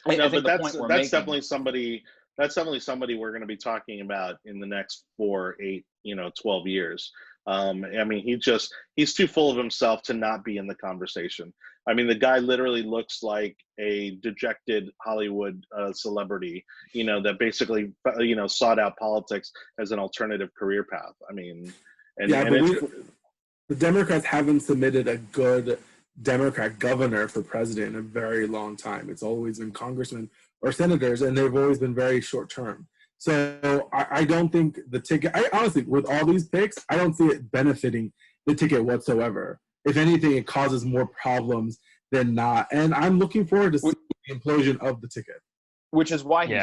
Speaker 1: But that's definitely somebody. That's definitely somebody we're going to be talking about in the next 4, 8, 12 years. He's too full of himself to not be in the conversation. I mean, the guy literally looks like a dejected Hollywood celebrity, that basically, sought out politics as an alternative career path. I mean,
Speaker 3: the Democrats haven't submitted a good Democrat governor for president in a very long time. It's always been congressmen or senators, and they've always been very short term. So I don't think the ticket, honestly, with all these picks, I don't see it benefiting the ticket whatsoever. If anything, it causes more problems than not. And I'm looking forward to seeing the implosion of the ticket.
Speaker 4: Which is why he's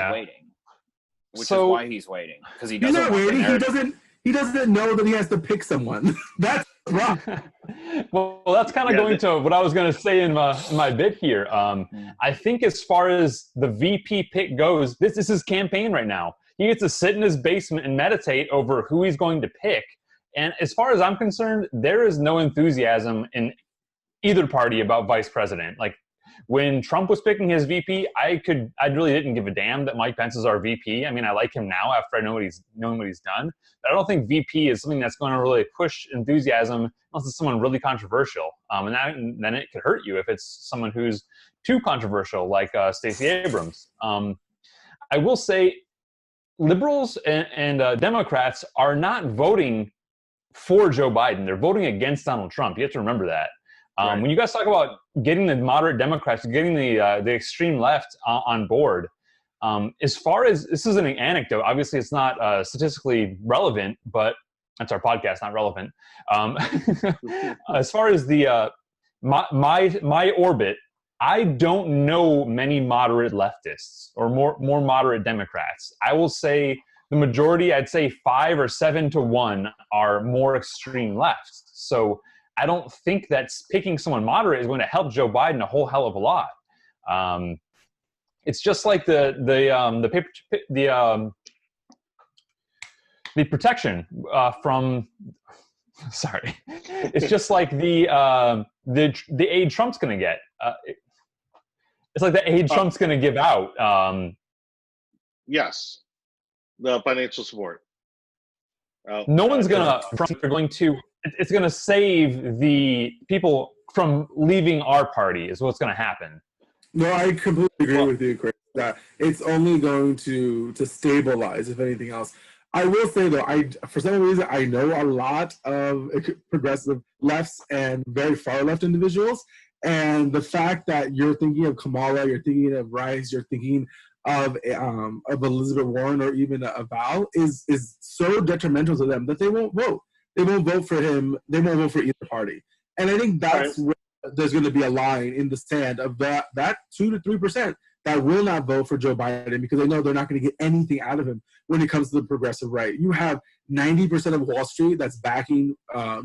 Speaker 4: waiting. Because he doesn't
Speaker 3: not waiting. He doesn't know that he has to pick someone. That's wrong.
Speaker 2: Well, that's kind of going to what I was going to say in my bit here. I think as far as the VP pick goes, this is his campaign right now. He gets to sit in his basement and meditate over who he's going to pick. And as far as I'm concerned, there is no enthusiasm in either party about vice president. Like when Trump was picking his VP, I really didn't give a damn that Mike Pence is our VP. I mean, I like him now after I know what he's done. But I don't think VP is something that's going to really push enthusiasm unless it's someone really controversial. And then it could hurt you if it's someone who's too controversial, like Stacey Abrams. I will say liberals and Democrats are not voting for Joe Biden. They're voting against Donald Trump. You have to remember that. Right. When you guys talk about getting the moderate Democrats, getting the extreme left on board, as far as this is an anecdote, obviously it's not statistically relevant, but that's our podcast, not relevant. As far as the my orbit, I don't know many moderate leftists or more moderate Democrats. I will say the majority, I'd say 5 or 7 to 1, are more extreme left. So I don't think that picking someone moderate is going to help Joe Biden a whole hell of a lot. It's just like the protection from. Sorry, it's just like the aid Trump's going to get. It's like the aid Trump's going to give out.
Speaker 1: Yes, the financial support.
Speaker 2: No one's going to. It's going to save the people from leaving our party. Is what's going to happen.
Speaker 3: No, I completely agree with you, Chris. That it's only going to stabilize, if anything else. I will say though, for some reason I know a lot of progressive lefts and very far left individuals, and the fact that you're thinking of Kamala, you're thinking of Rice, you're thinking of Elizabeth Warren or even a Val is so detrimental to them that they won't vote. They won't vote for him. They won't vote for either party. And I think that's where there's going to be a line in the sand of that 2 to 3% that will not vote for Joe Biden because they know they're not going to get anything out of him when it comes to the progressive right. You have 90% of Wall Street that's backing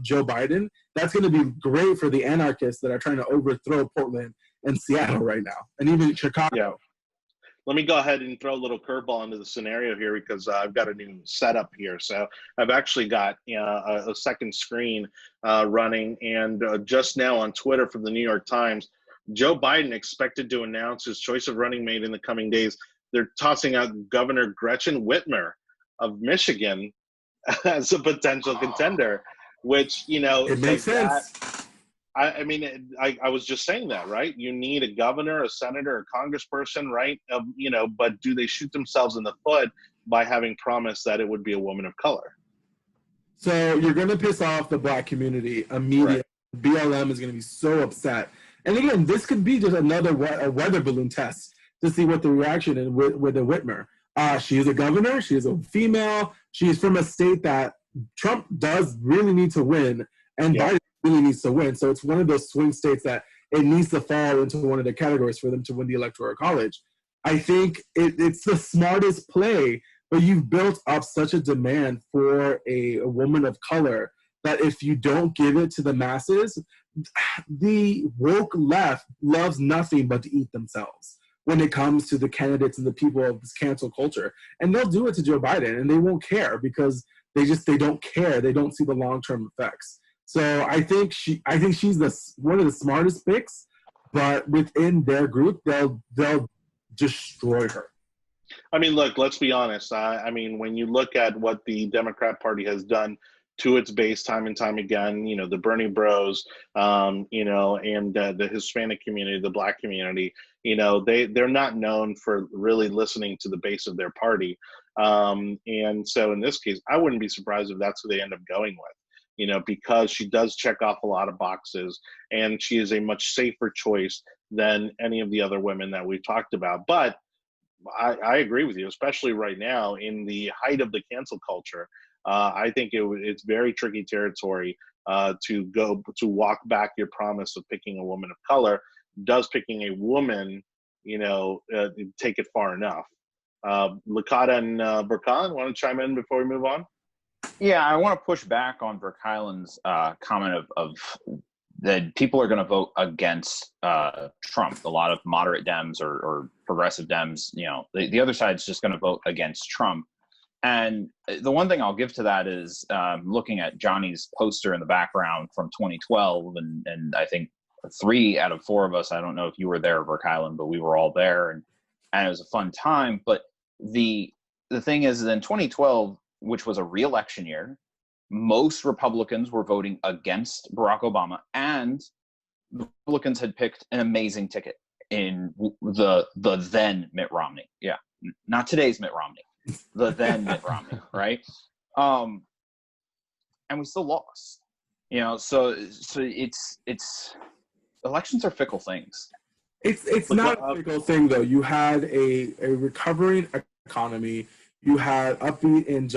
Speaker 3: Joe Biden. That's going to be great for the anarchists that are trying to overthrow Portland and Seattle right now, and even Chicago.
Speaker 1: Yeah. Let me go ahead and throw a little curveball into the scenario here because I've got a new setup here. So I've actually got a second screen running. And just now on Twitter from the New York Times, Joe Biden expected to announce his choice of running mate in the coming days. They're tossing out Governor Gretchen Whitmer of Michigan as a potential contender, which,
Speaker 3: it makes sense.
Speaker 1: I mean, I was just saying that, right? You need a governor, a senator, a congressperson, right? But do they shoot themselves in the foot by having promised that it would be a woman of color?
Speaker 3: So you're going to piss off the black community immediately.
Speaker 1: Right.
Speaker 3: BLM is going to be so upset. And again, this could be just another weather balloon test to see what the reaction is with the Whitmer. She is a governor. She is a female. She is from a state that Trump does really need to win, and Biden really needs to win. So it's one of those swing states that it needs to fall into one of the categories for them to win the Electoral College. I think it's the smartest play, but you've built up such a demand for a woman of color that if you don't give it to the masses, the woke left loves nothing but to eat themselves when it comes to the candidates and the people of this cancel culture. And they'll do it to Joe Biden, and they won't care because they don't care. They don't see the long-term effects. So I think she's one of the smartest picks, but within their group, they'll destroy her.
Speaker 1: I mean, look, let's be honest. I mean, when you look at what the Democrat Party has done to its base time and time again, the Bernie Bros, and the Hispanic community, the Black community, they're not known for really listening to the base of their party. And so in this case, I wouldn't be surprised if that's who they end up going with, because she does check off a lot of boxes and she is a much safer choice than any of the other women that we've talked about. But I agree with you, especially right now in the height of the cancel culture. I think it's very tricky territory to walk back your promise of picking a woman of color. Does picking a woman, take it far enough? Licata and Verkuilen, want to chime in before we move on?
Speaker 4: Yeah, I want to push back on Verkuilen's comment of that people are going to vote against Trump. A lot of moderate Dems or progressive Dems, the other side's just going to vote against Trump. And the one thing I'll give to that is looking at Jonny's poster in the background from 2012, and I think 3 out of 4 of us, I don't know if you were there, Verkuilen, but we were all there, and it was a fun time. But the thing is, in 2012, which was a re-election year, most Republicans were voting against Barack Obama, and the Republicans had picked an amazing ticket in the then Mitt Romney. Yeah, not today's Mitt Romney, the then Mitt Romney, right? And we still lost. So it's elections are fickle things.
Speaker 3: It's not a fickle thing though. You had a recovering economy. You had upbeat in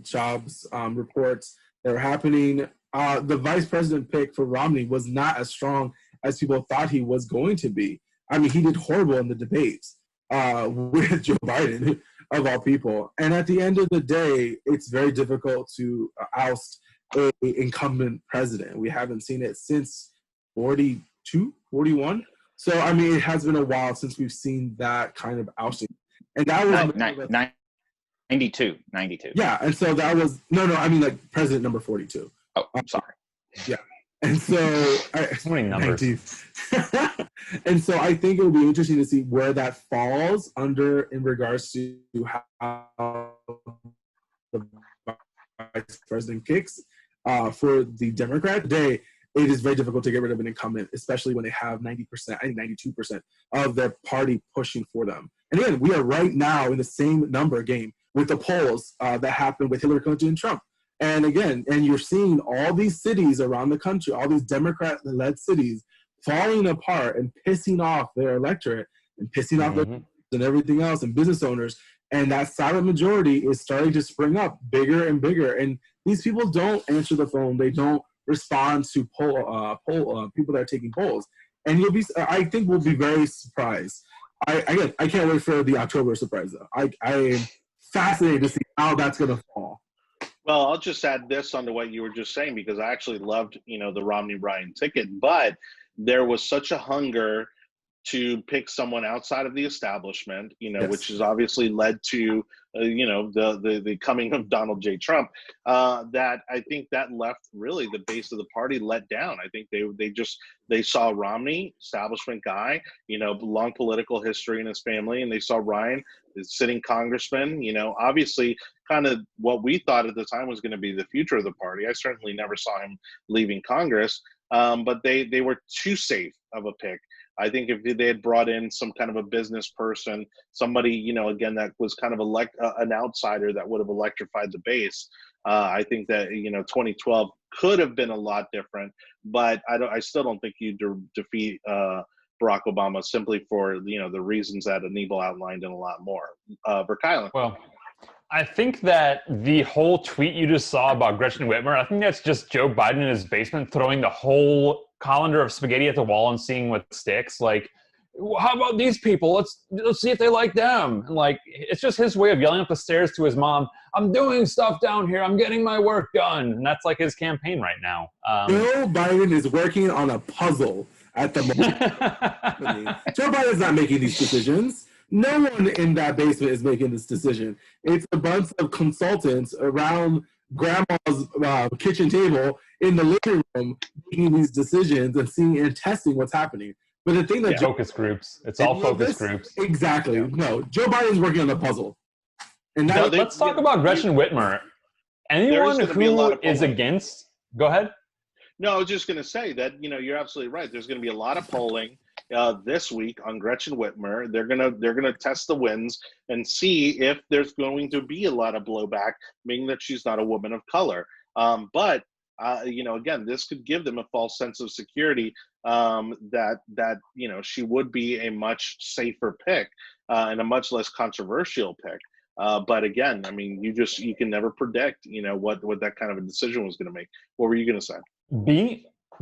Speaker 3: jobs reports that were happening. The vice president pick for Romney was not as strong as people thought he was going to be. I mean, he did horrible in the debates with Joe Biden, of all people. And at the end of the day, it's very difficult to oust an incumbent president. We haven't seen it since 42, 41. So, I mean, it has been a while since we've seen that kind of ousting. And that was
Speaker 4: 92.
Speaker 3: Yeah, and so that was I mean like president number 42.
Speaker 4: Oh, I'm sorry.
Speaker 3: Yeah, and so
Speaker 2: so many numbers.
Speaker 3: And so I think it will be interesting to see where that falls under in regards to how the vice president kicks for the Democrat today. It is very difficult to get rid of an incumbent, especially when they have 90%, I think 92% of their party pushing for them. And again, we are right now in the same number game with the polls that happened with Hillary Clinton and Trump. And again, you're seeing all these cities around the country, all these Democrat-led cities falling apart and pissing off their electorate and pissing off their and everything else and business owners. And that silent majority is starting to spring up bigger and bigger. And these people don't answer the phone. They don't respond to people that are taking polls. And I think we'll be very surprised. I can't wait for the October surprise though. I am fascinated to see how that's going to fall.
Speaker 1: Well, I'll just add this onto what you were just saying, because I actually loved, the Romney-Ryan ticket, but there was such a hunger to pick someone outside of the establishment,
Speaker 3: Yes.
Speaker 1: which has obviously led to, the coming of Donald J. Trump, that I think that left really the base of the party let down. I think they saw Romney, establishment guy, long political history in his family, and they saw Ryan, the sitting congressman, obviously kind of what we thought at the time was going to be the future of the party. I certainly never saw him leaving Congress. but they were too safe of a pick. I think if they had brought in some kind of a business person, somebody, again, that was kind of an outsider that would have electrified the base, I think that, 2012 could have been a lot different. But I still don't think you defeat Barack Obama simply for, the reasons that Anibal outlined and a lot more. Verkuilen.
Speaker 2: Well, I think that the whole tweet you just saw about Gretchen Whitmer, I think that's just Joe Biden in his basement throwing the whole colander of spaghetti at the wall and seeing what sticks. Like, how about these people? Let's see if they like them. And like, it's just his way of yelling up the stairs to his mom, I'm doing stuff down here. I'm getting my work done. And that's like his campaign right now.
Speaker 3: Joe Biden is working on a puzzle at the moment. Joe Biden's not making these decisions. No one in that basement is making this decision. It's a bunch of consultants around grandma's kitchen table in the living room making these decisions and seeing and testing what's happening. But the thing that
Speaker 2: focus groups. It's all focus groups.
Speaker 3: Exactly. Yeah. No, Joe Biden's working on a puzzle. And now
Speaker 2: let's talk about Gretchen Whitmer. Anyone who is against, go ahead.
Speaker 1: No, I was just going to say that, you're absolutely right. There's going to be a lot of polling this week on Gretchen Whitmer. They're gonna test the winds and see if there's going to be a lot of blowback, meaning that she's not a woman of color. But again, this could give them a false sense of security that she would be a much safer pick and a much less controversial pick. But again, I mean, you can never predict, what that kind of a decision was going to make. What were you going to say?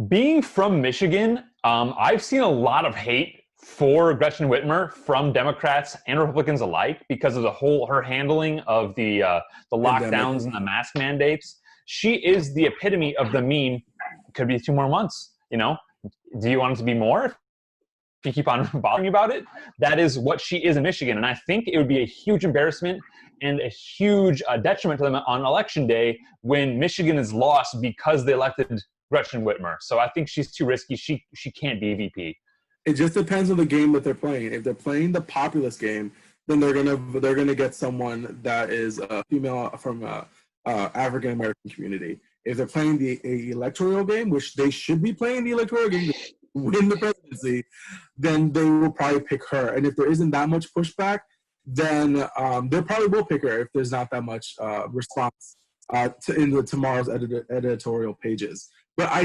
Speaker 2: Being from Michigan, I've seen a lot of hate for Gretchen Whitmer from Democrats and Republicans alike because of her handling of the lockdowns and the mask mandates. She is the epitome of the meme. Could be 2 more months. Do you want it to be more? If you keep on bothering about it, that is what she is in Michigan. And I think it would be a huge embarrassment and a huge detriment to them on election day when Michigan is lost because they elected Gretchen Whitmer. So I think she's too risky. She can't be VP.
Speaker 3: It just depends on the game that they're playing. If they're playing the populist game, then they're gonna get someone that is a female from African American community. If they're playing the electoral game, which they should be playing the electoral game to win the presidency, then they will probably pick her. And if there isn't that much pushback, then they probably will pick her if there's not that much response in tomorrow's editorial pages. But I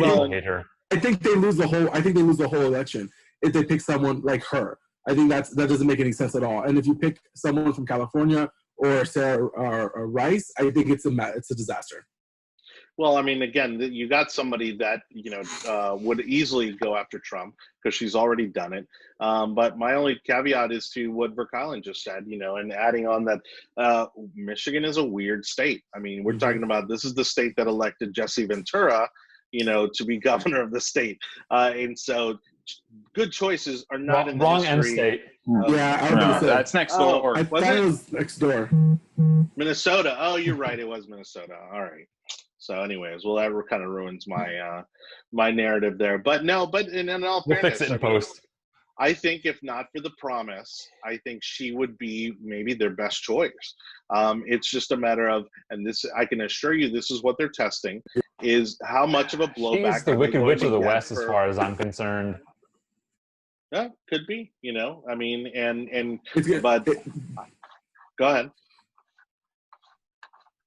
Speaker 3: think they lose the whole election if they pick someone like her. I think that doesn't make any sense at all. And if you pick someone from California or Sarah or Rice, I think it's a disaster.
Speaker 1: Well, I mean, again, you got somebody that would easily go after Trump because she's already done it. But my only caveat is to what Verkuilen just said, and adding on that Michigan is a weird state. I mean, we're talking about this is the state that elected Jesse Ventura, to be governor of the state, and so good choices are not in the
Speaker 2: wrong end state.
Speaker 4: That's next door.
Speaker 3: I thought it was next door.
Speaker 1: Minnesota. Oh, you're right. It was Minnesota. All right. So, anyways, well, that kind of ruins my my narrative there. But no, in all fairness,
Speaker 2: we'll fix it in post.
Speaker 1: I think if not for the promise, I think she would be maybe their best choice. It's just a matter of, and this I can assure you, this is what they're testing, is how much of a blowback.
Speaker 2: She's the Wicked Witch of the West, as far as I'm concerned.
Speaker 1: Yeah, could be. I mean, but go ahead.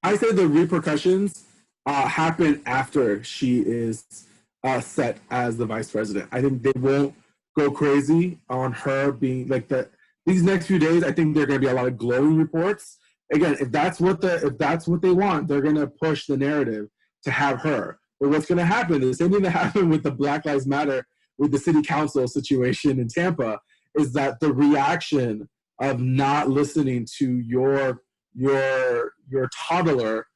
Speaker 3: I say the repercussions happen after she is set as the vice president. I think they won't go crazy on her being like that. These next few days, I think there are going to be a lot of glowing reports. Again, if that's what they want, they're going to push the narrative to have her. But what's going to happen is the same thing that happened with the Black Lives Matter with the city council situation in Tampa is that the reaction of not listening to your toddler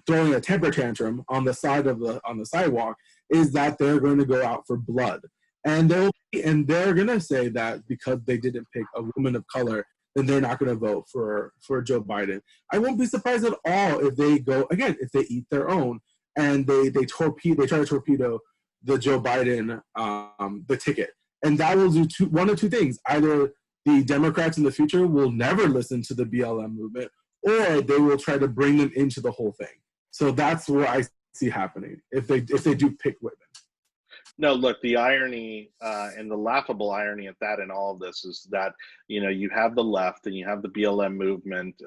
Speaker 3: throwing a temper tantrum on the sidewalk is that they're going to go out for blood, and they're going to say that because they didn't pick a woman of color, then they're not going to vote for Joe Biden. I won't be surprised at all if they go again, if they eat their own and they try to torpedo the Joe Biden the ticket, and that will do one of two things: either the Democrats in the future will never listen to the BLM movement, or they will try to bring them into the whole thing. So that's what I see happening if they do pick Whitman.
Speaker 1: No, look, the irony and the laughable irony at that in all of this is that, you have the left and you have the BLM movement,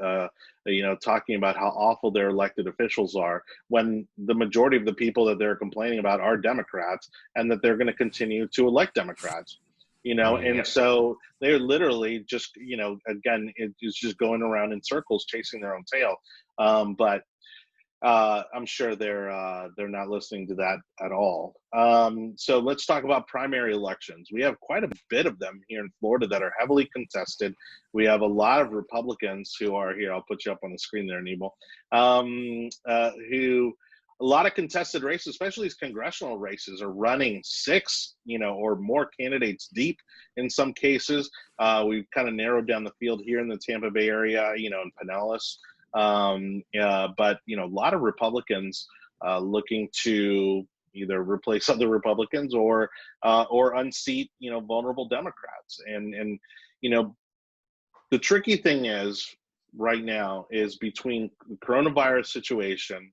Speaker 1: talking about how awful their elected officials are when the majority of the people that they're complaining about are Democrats and that they're going to continue to elect Democrats. And so they're literally just, again, it's just going around in circles, chasing their own tail. But I'm sure they're not listening to that at all. So let's talk about primary elections. We have quite a bit of them here in Florida that are heavily contested. We have a lot of Republicans who are here. I'll put you up on the screen there, Anibal. Who a lot of contested races, especially these congressional races, are running 6, or more candidates deep in some cases. We've kind of narrowed down the field here in the Tampa Bay area, in Pinellas. But a lot of Republicans looking to either replace other Republicans or unseat vulnerable Democrats. And the tricky thing is right now is between the coronavirus situation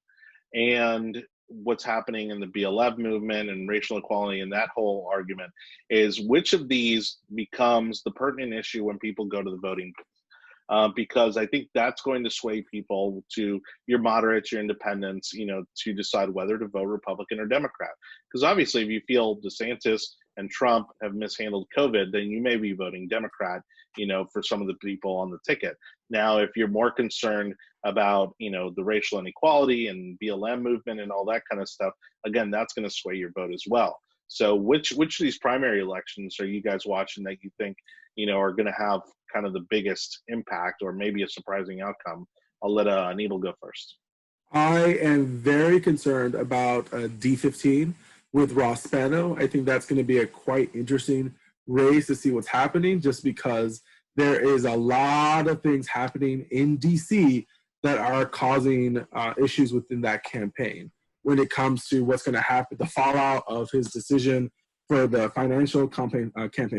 Speaker 1: and what's happening in the BLM movement and racial equality and that whole argument is which of these becomes the pertinent issue when people go to the voting booth. Because I think that's going to sway people to your moderates, your independents, to decide whether to vote Republican or Democrat. Because obviously, if you feel DeSantis and Trump have mishandled COVID, then you may be voting Democrat, for some of the people on the ticket. Now, if you're more concerned about, the racial inequality and BLM movement and all that kind of stuff, again, that's going to sway your vote as well. So which of these primary elections are you guys watching that you think, are going to have kind of the biggest impact or maybe a surprising outcome? I'll let Anibal go first.
Speaker 3: I am very concerned about D15 with Ross Spano. I think that's going to be a quite interesting race to see what's happening, just because there is a lot of things happening in DC that are causing issues within that campaign when it comes to what's going to happen, the fallout of his decision for the financial campaign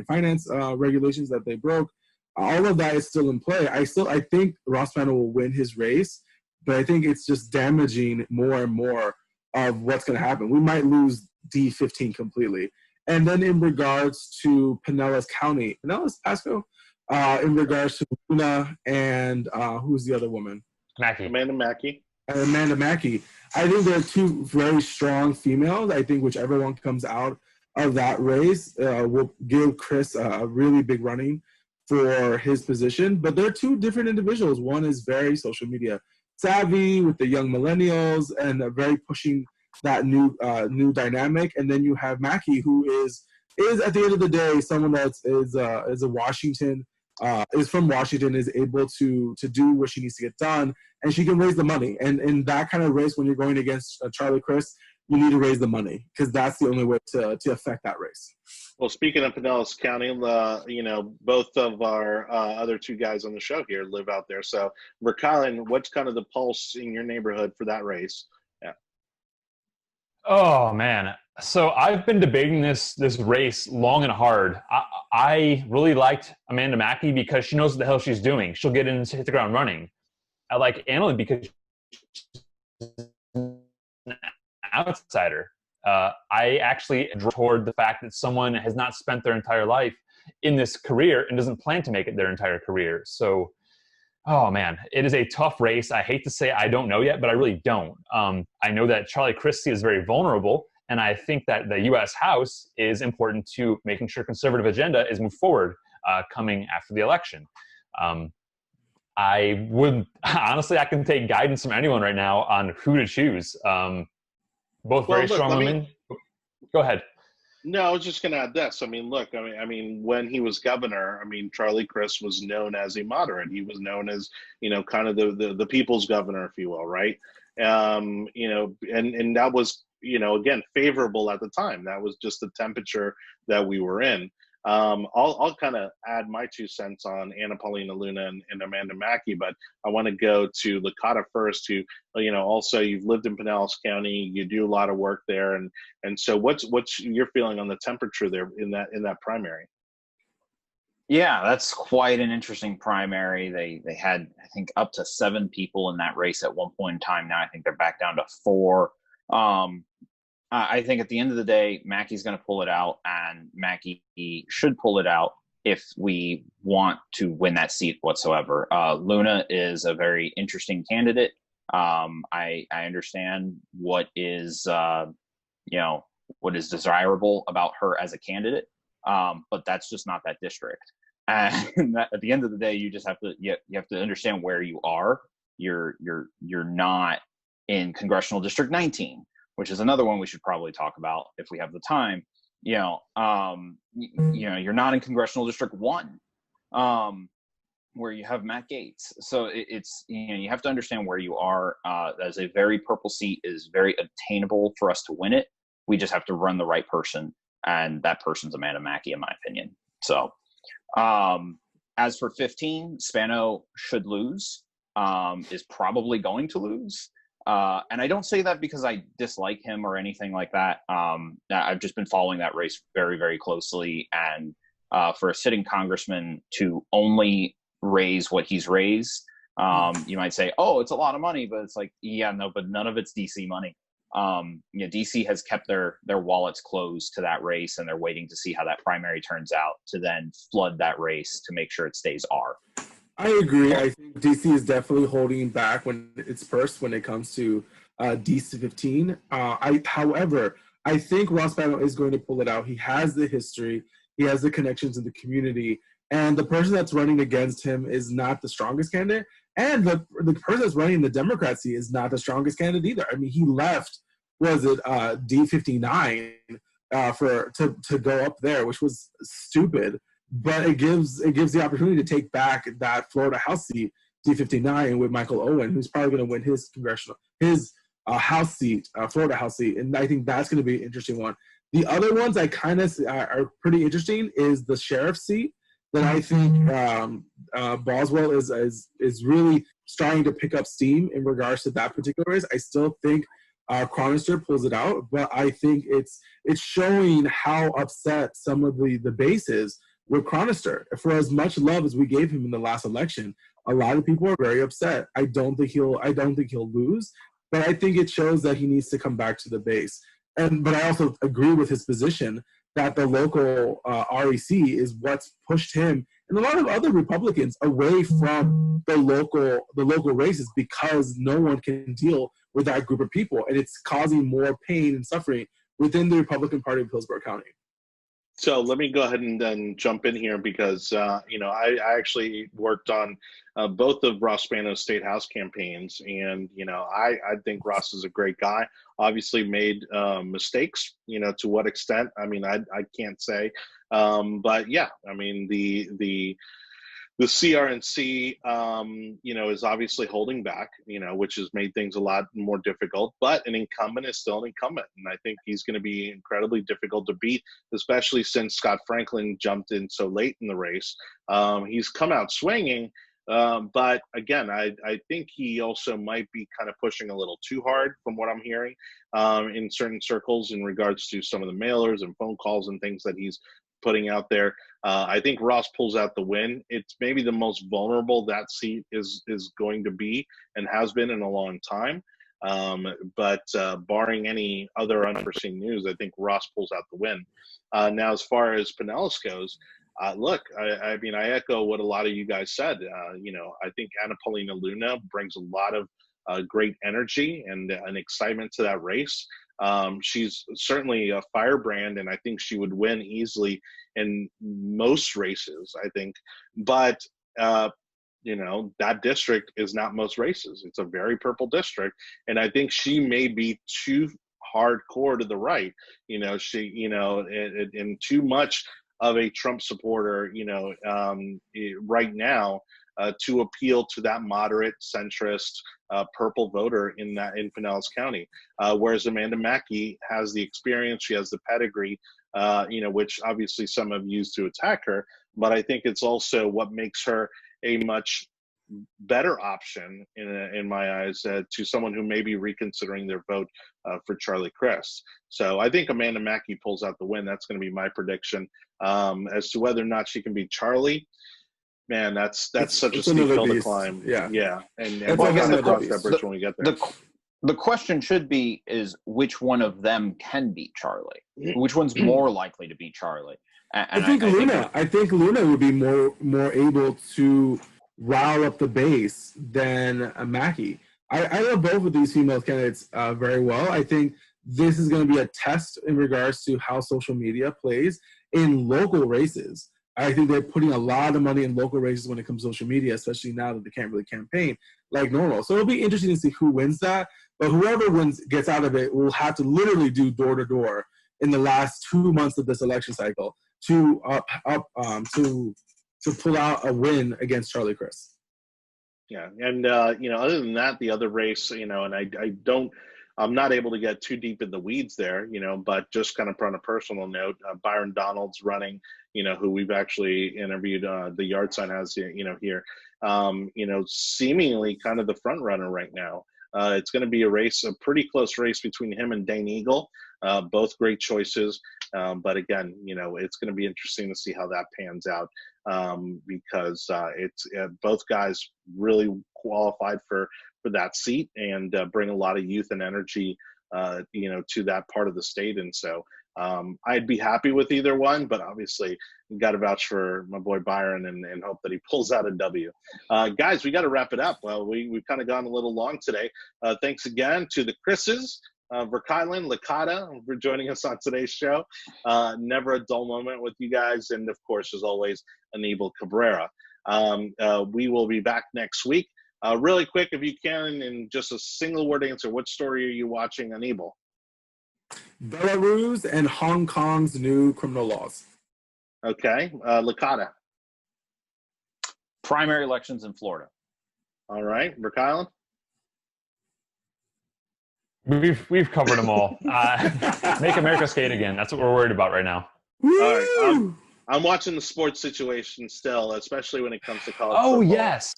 Speaker 3: finance regulations that they broke. All of that is still in play. I think Ross Spano will win his race, but I think it's just damaging more and more of what's going to happen. We might lose D15 completely. And then in regards to Pinellas County, Pasco, in regards to Luna and who's the other woman?
Speaker 1: Amanda Mackey.
Speaker 3: I think they're two very strong females. I think whichever one comes out of that race will give Chris a really big running for his position. But they're two different individuals. One is very social media savvy with the young millennials and very pushing that new dynamic. And then you have Mackey, who is at the end of the day someone that is a Washington. Is from Washington, is able to do what she needs to get done, and she can raise the money. And in that kind of race, when you're going against Charlie Crist, you need to raise the money because that's the only way to affect that race.
Speaker 1: Well, speaking of Pinellas County, both of our other two guys on the show here live out there. So, Verkuilen, what's kind of the pulse in your neighborhood for that race? Yeah.
Speaker 2: Oh man. So I've been debating this race long and hard. I really liked Amanda Mackey because she knows what the hell she's doing. She'll get in and hit the ground running. I like Annalie because she's an outsider. I actually draw toward the fact that someone has not spent their entire life in this career and doesn't plan to make it their entire career. So, oh man, it is a tough race. I hate to say I don't know yet, but I really don't. I know that Charlie Crist is very vulnerable. And I think that the U.S. House is important to making sure conservative agenda is moved forward coming after the election. I would honestly, I can take guidance from anyone right now on who to choose. Both very strong women. Go ahead.
Speaker 1: No, I was just going to add this. I mean, look, I mean, when he was governor, Charlie Crist was known as a moderate. He was known as, kind of the people's governor, if you will, right? And that was, again, favorable at the time. That was just the temperature that we were in. I'll kind of add my 2 cents on Anna Paulina Luna and Amanda Mackey, but I want to go to Licata first, who, also you've lived in Pinellas County, you do a lot of work there. And so what's your feeling on the temperature there in that primary?
Speaker 4: Yeah, that's quite an interesting primary. They had, I think, up to 7 people in that race at one point in time. Now I think they're back down to 4. I think at the end of the day, Mackey's going to pull it out, and Mackey should pull it out if we want to win that seat whatsoever. Luna is a very interesting candidate. I understand what is what is desirable about her as a candidate, but that's just not that district. And at the end of the day, you just have to understand where you are. You're not in congressional district 19, which is another one we should probably talk about if we have the time. You're not in congressional district 1, where you have Matt Gaetz. So it's you have to understand where you are. As a very purple seat is very attainable for us to win it. We just have to run the right person, and that person's Amanda Mackey, in my opinion. So as for 15, Spano should lose, is probably going to lose. And I don't say that because I dislike him or anything like that. I've just been following that race very, very closely. And for a sitting congressman to only raise what he's raised, you might say, oh, it's a lot of money. But it's like, yeah, no, but none of it's DC money. DC has kept their wallets closed to that race, and they're waiting to see how that primary turns out to then flood that race to make sure it stays R.
Speaker 3: I agree. I think DC is definitely holding back when it's first when it comes to DC 15. However, I think Ross Spano is going to pull it out. He has the history. He has the connections in the community. And the person that's running against him is not the strongest candidate. And the person that's running the Democrat seat is not the strongest candidate either. I mean, he left, D59 to go up there, which was stupid. But it gives the opportunity to take back that Florida House seat, D59, with Michael Owen, who's probably going to win his House seat, Florida House seat, and I think that's going to be an interesting one. The other ones I kind of are pretty interesting is the sheriff's seat that I think Boswell is really starting to pick up steam in regards to that particular race. I still think Chronister pulls it out, but I think it's showing how upset some of the base is with Chronister. For as much love as we gave him in the last election, a lot of people are very upset. I don't think he'll lose, but I think it shows that he needs to come back to the base. But I also agree with his position that the local REC is what's pushed him and a lot of other Republicans away from the local races, because no one can deal with that group of people, and it's causing more pain and suffering within the Republican Party of Hillsborough County.
Speaker 1: So let me go ahead and then jump in here because, I actually worked on both of Ross Spano's state house campaigns. And, I think Ross is a great guy, obviously made mistakes, to what extent, I mean, I can't say. But yeah, I mean, the CRNC, is obviously holding back, which has made things a lot more difficult. But an incumbent is still an incumbent, and I think he's going to be incredibly difficult to beat, especially since Scott Franklin jumped in so late in the race. He's come out swinging, but again, I think he also might be kind of pushing a little too hard, from what I'm hearing, in certain circles in regards to some of the mailers and phone calls and things that he's putting out there. I think Ross pulls out the win. It's maybe the most vulnerable that seat is going to be and has been in a long time. But barring any other unforeseen news, I think Ross pulls out the win. Now, as far as Pinellas goes, look, I mean, I echo what a lot of you guys said. I think Anna Paulina Luna brings a lot of great energy and excitement to that race. She's certainly a firebrand, and I think she would win easily in most races, I think. But, that district is not most races. It's a very purple district. And I think she may be too hardcore to the right, and too much of a Trump supporter, right now, to appeal to that moderate centrist purple voter in Pinellas County. Whereas Amanda Mackey has the experience, she has the pedigree, which obviously some have used to attack her. But I think it's also what makes her a much better option in my eyes to someone who may be reconsidering their vote for Charlie Crist. So I think Amanda Mackey pulls out the win. That's going to be my prediction. As to whether or not she can beat Charlie, man, that's such a steep hill to climb. Yeah. And we'll cross that bridge when we get there.
Speaker 4: The question should be is which one of them can beat Charlie? Which one's more likely to beat Charlie? And
Speaker 3: I think Luna. I think Luna would be more able to rile up the base than Mackie. I love both of these female candidates very well. I think this is going to be a test in regards to how social media plays in local races. I think they're putting a lot of money in local races when it comes to social media, especially now that they can't really campaign like normal. So it'll be interesting to see who wins that. But whoever gets out of it will have to literally do door to door in the last 2 months of this election cycle to pull out a win against Charlie Crist.
Speaker 1: Yeah, and other than that, the other race, and I'm not able to get too deep in the weeds there, but just kind of on a personal note, Byron Donald's running, who we've actually interviewed, the yard sign has, here, seemingly kind of the front runner right now. It's going to be a pretty close race between him and Dane Eagle, both great choices. But again, it's going to be interesting to see how that pans out because it's both guys really qualified for that seat and bring a lot of youth and energy, to that part of the state. And so I'd be happy with either one, but obviously you got to vouch for my boy Byron and hope that he pulls out a W. Guys, we got to wrap it up. Well, we've kind of gone a little long today. Thanks again to the Chris's, Verkuilen, Licata for joining us on today's show. Never a dull moment with you guys. And of course, as always, Anibal, Cabrera. We will be back next week. Really quick, if you can, in just a single word answer, what story are you watching, Anibal?
Speaker 3: Belarus and Hong Kong's new criminal laws.
Speaker 1: Okay. Licata.
Speaker 4: Primary elections in Florida.
Speaker 1: All right. Verkuilen?
Speaker 2: We've covered them all. Make America skate again. That's what we're worried about right now.
Speaker 1: All right. I'm watching the sports situation still, especially when it comes to college football.
Speaker 2: Yes.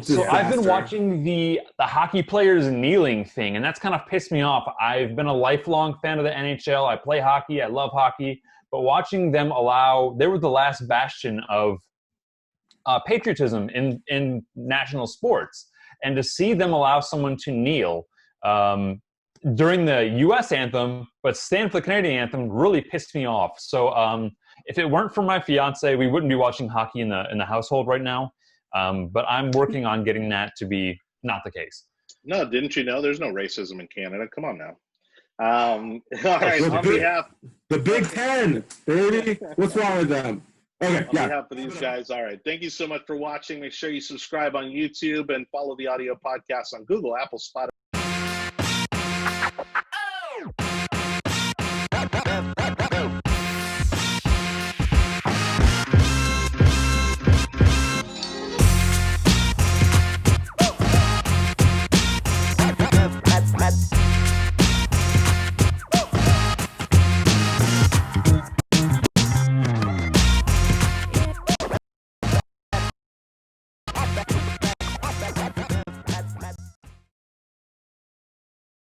Speaker 2: So I've been watching the hockey players kneeling thing, and that's kind of pissed me off. I've been a lifelong fan of the NHL. I play hockey. I love hockey. But watching them they were the last bastion of patriotism in national sports. And to see them allow someone to kneel during the U.S. anthem, but stand for the Canadian anthem really pissed me off. So if it weren't for my fiance, we wouldn't be watching hockey in the household right now. But I'm working on getting that to be not the case.
Speaker 1: No, didn't you know there's no racism in Canada? Come on now. All right, on behalf...
Speaker 3: The Big Ten, baby. What's wrong with them? Okay,
Speaker 1: on behalf of these guys, all right. Thank you so much for watching. Make sure you subscribe on YouTube and follow the audio podcast on Google, Apple, Spotify.